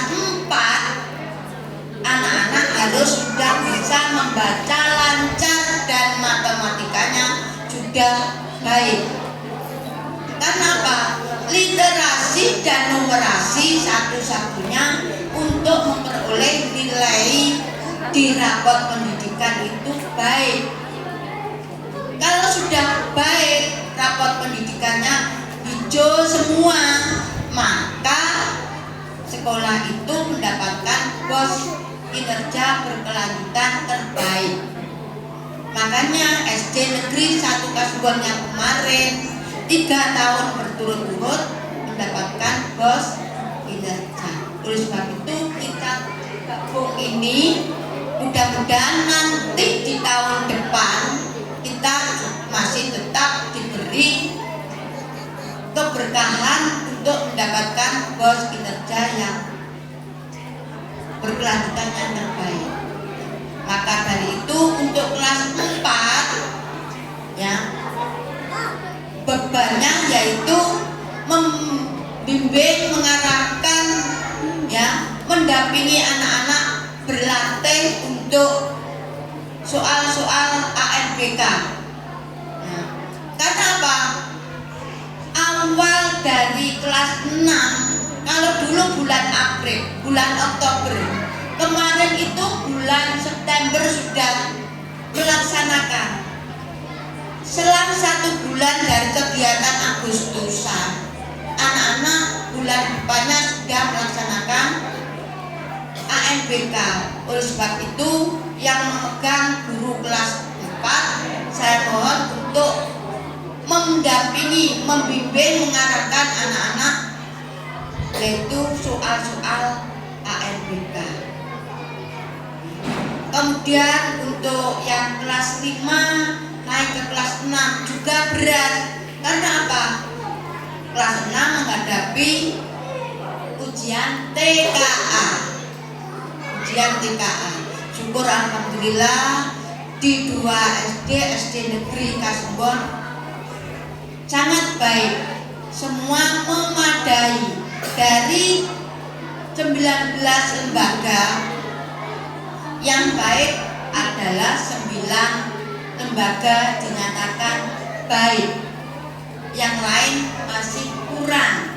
4, anak-anak harus sudah bisa membaca lancar dan matematikanya juga baik. Karena apa? Literasi dan numerasi satu-satunya untuk memperoleh nilai di rapot pendidikan itu baik. Kalau sudah baik rapot pendidikannya hijau semua, maka sekolah itu mendapatkan BOS kinerja berkelanjutan terbaik. Makanya SD Negeri 1 Kasubon yang kemarin 3 tahun berturut-turut mendapatkan BOS kinerja. Oleh sebab itu kita gabung ini, mudah-mudahan nanti di tahun depan kita masih tetap diberi keberkahan untuk mendapatkan BOS kinerja yang berkelanjutan yang terbaik. Maka dari itu untuk kelas 4 ya, bebannya yaitu membimbing, mengarahkan ya, mendampingi anak-anak berlatih untuk soal-soal ANBK. Nah, karena apa? Awal dari kelas 6, kalau dulu bulan April, bulan Oktober, kemarin itu bulan September sudah melaksanakan. Selang 1 bulan dari kegiatan Agustusan, anak-anak bulan depannya sudah melaksanakan ANBK. Oleh sebab itu yang memegang guru kelas 4, saya mohon untuk mendampingi, membimbing, mengarahkan anak-anak yaitu soal-soal ANBK. Kemudian untuk yang kelas 5 naik ke kelas 6 juga berat. Karena apa? Kelas 6 menghadapi ujian TKA. Ujian TKA. Syukur alhamdulillah di 2 SD Negeri Kasubon sangat baik. Semua memadai. Dari 19 lembaga yang baik adalah 9 lembaga dinyatakan baik, yang lain masih kurang.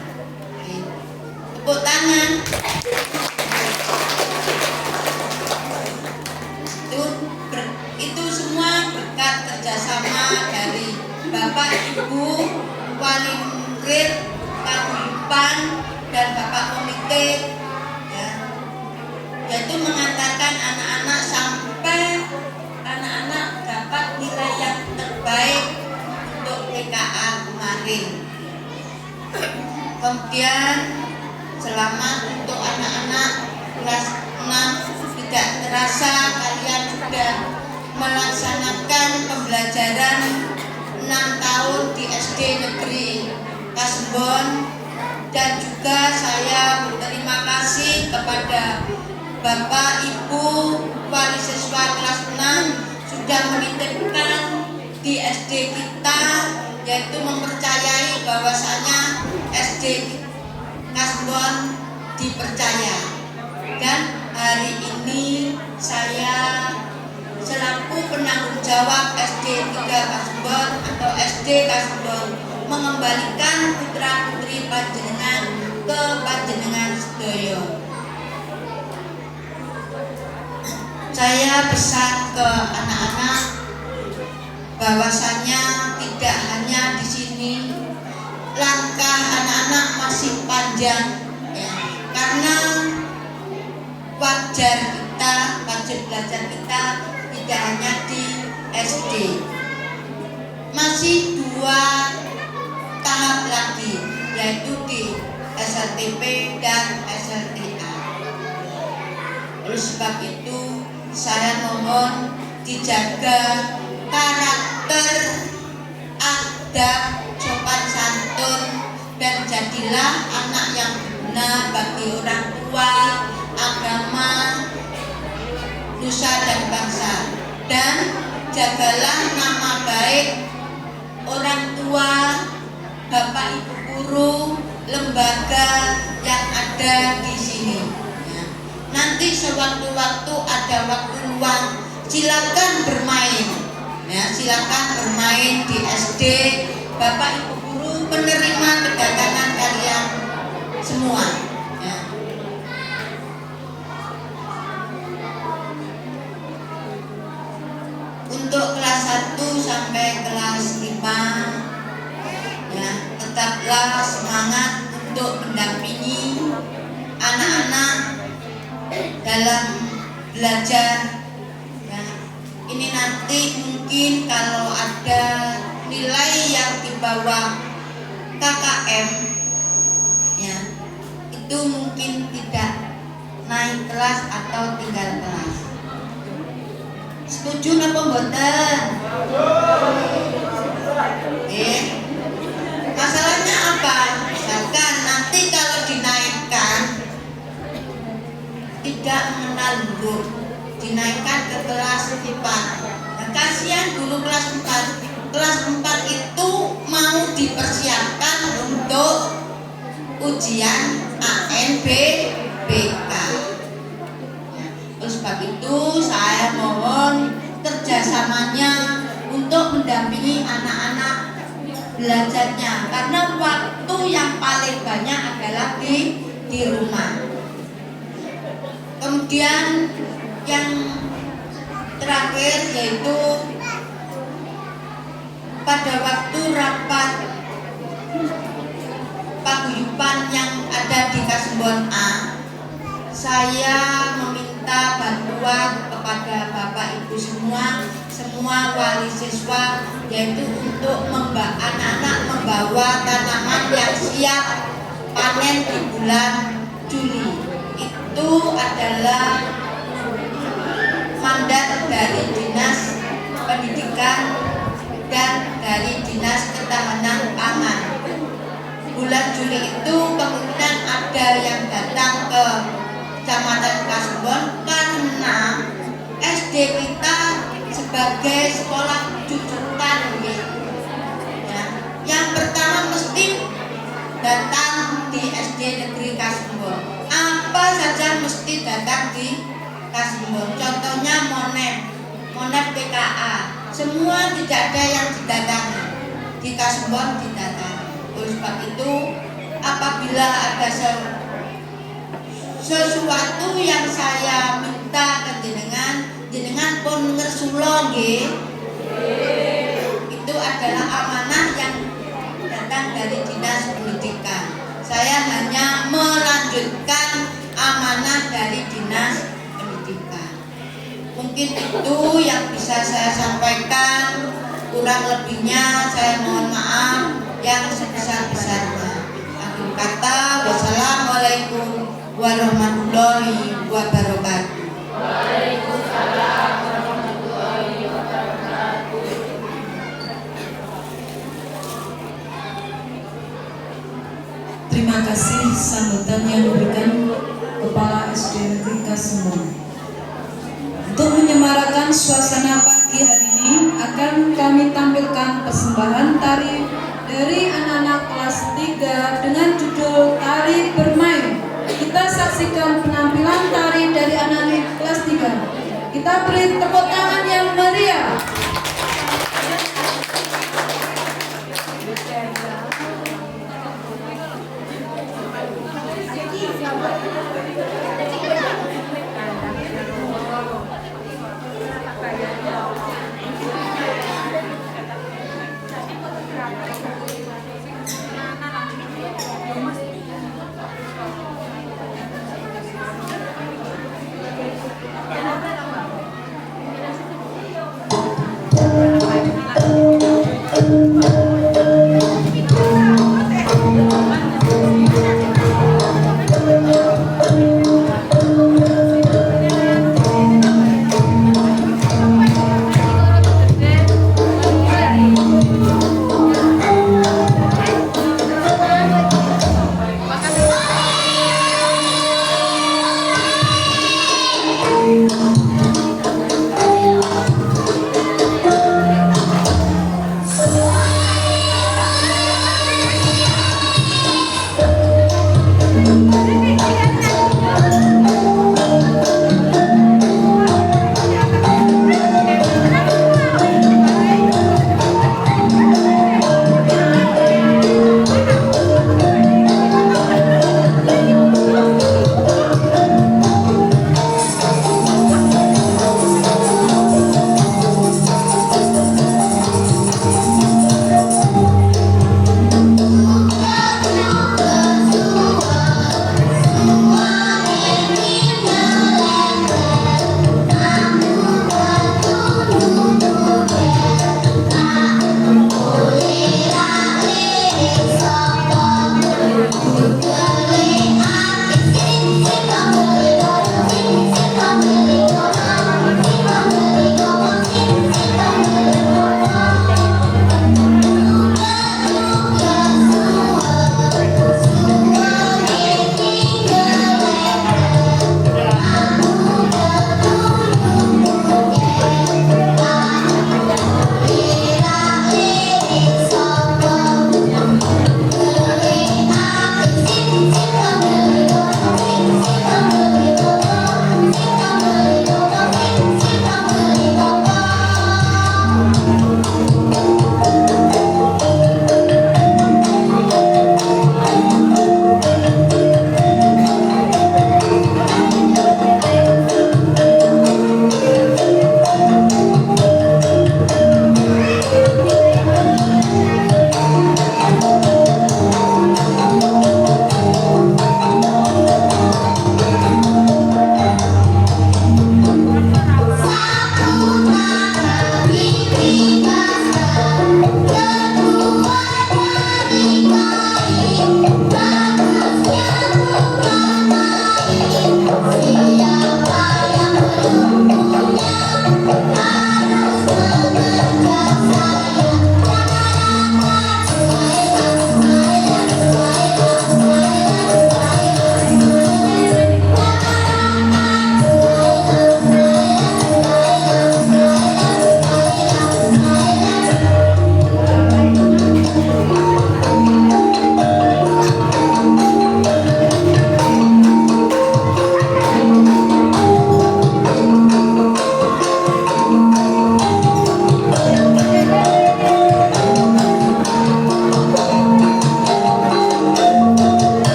Tepuk tangan. Itu semua berkat kerjasama dari Bapak Ibu Wali Murid Paguyuban dan Bapak Komite ya, yaitu mengantarkan anak-anak sampai anak-anak dapat nilai yang terbaik untuk TKA kemarin. Kemudian selamat untuk anak-anak kelas 6. Tidak terasa kalian sudah melaksanakan pembelajaran 6 tahun di SD Negeri Kasubon. Dan juga saya berterima kasih kepada Bapak Ibu wali siswa kelas 6 sudah menitipkan di SD kita, yaitu mempercayai bahwasanya SD Kasubon dipercaya. Dan hari ini saya selaku penanggung jawab SD 3 Kasubon atau SD Kasubon mengembalikan putra-putri panjenengan ke panjenengan sedaya. Saya pesan ke anak-anak bahwasanya tidak hanya di sini, langkah anak-anak masih panjang ya, karena wajib belajar kita tidak hanya di SD, masih 2 tahap lagi, yaitu di SLTP dan SLTA. Oleh sebab itu saya mohon dijaga karakter, adab, sopan santun, dan jadilah anak yang berguna bagi orang tua, agama, nusa dan bangsa. Dan jagalah nama baik orang tua, Bapak Ibu guru, lembaga yang ada di sini. Ya. Nanti sewaktu-waktu ada waktu luang, silakan bermain. Ya, silakan bermain di SD. Bapak Ibu guru penerima kedatangan kalian semua. Ya. Untuk kelas 1 sampai kelas 5, ya, tetaplah semangat untuk mendampingi anak-anak dalam belajar. Ya. Ini nanti mungkin kalau ada nilai yang di bawah KKM, ya, itu mungkin tidak naik kelas atau tinggal kelas. Setuju napa mboten? Masalahnya apa? Misalkan nanti kalau dinaikkan tidak mengenal huruf, dinaikkan ke kelas 4. Nah, kasihan dulu kelas 4. Kelas 4 itu mau dipersiapkan untuk ujian ANBPK. Oleh sebab itu saya mohon kerjasamanya untuk mendampingi anak-anak belajarnya, karena waktu yang paling banyak adalah di rumah. Kemudian yang terakhir yaitu pada waktu rapat paguyuban yang ada di Kasembon A, saya meminta bantuan kepada Bapak Ibu semua wali siswa, yaitu untuk anak-anak membawa tanaman yang siap panen di bulan Juli. Itu adalah mandat dari Dinas Pendidikan dan dari Dinas Ketahanan Pangan. Bulan Juli itu kemungkinan ada yang datang ke Kecamatan Kasembon karena SD kita sebagai sekolah rujukan, ya. Yang pertama mesti datang di SD Negeri Kasembon. Apa saja mesti datang di Kasembon. Contohnya Monep PKA. Semua tidak ada yang didatangi. Di Kasembon didatangi. Oleh sebab itu, apabila ada sesuatu yang saya minta ke jenengan pun ngersulo nggih. Itu adalah amanah yang datang dari Dinas Pendidikan. Saya hanya melanjutkan amanah dari Dinas Pendidikan. Mungkin itu yang bisa saya sampaikan. Kurang lebihnya saya mohon maaf yang sebesar-besarnya. Akhir kata, wassalamualaikum warahmatullahi wabarakatuh. Waalaikumsalam warahmatullahi wabarakatuh. Terima kasih sambutan yang diberikan Kepala SD Negeri Kasembon. Untuk menyemarakan suasana pagi hari ini akan kami tampilkan persembahan tari dari anak-anak kelas 3 dengan judul Tari Bermain. Kita saksikan penampilan tari dari anak-anak kelas 3. Kita beri tepuk tangan yang meriah.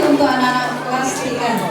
untuk anak-anak kelas 3.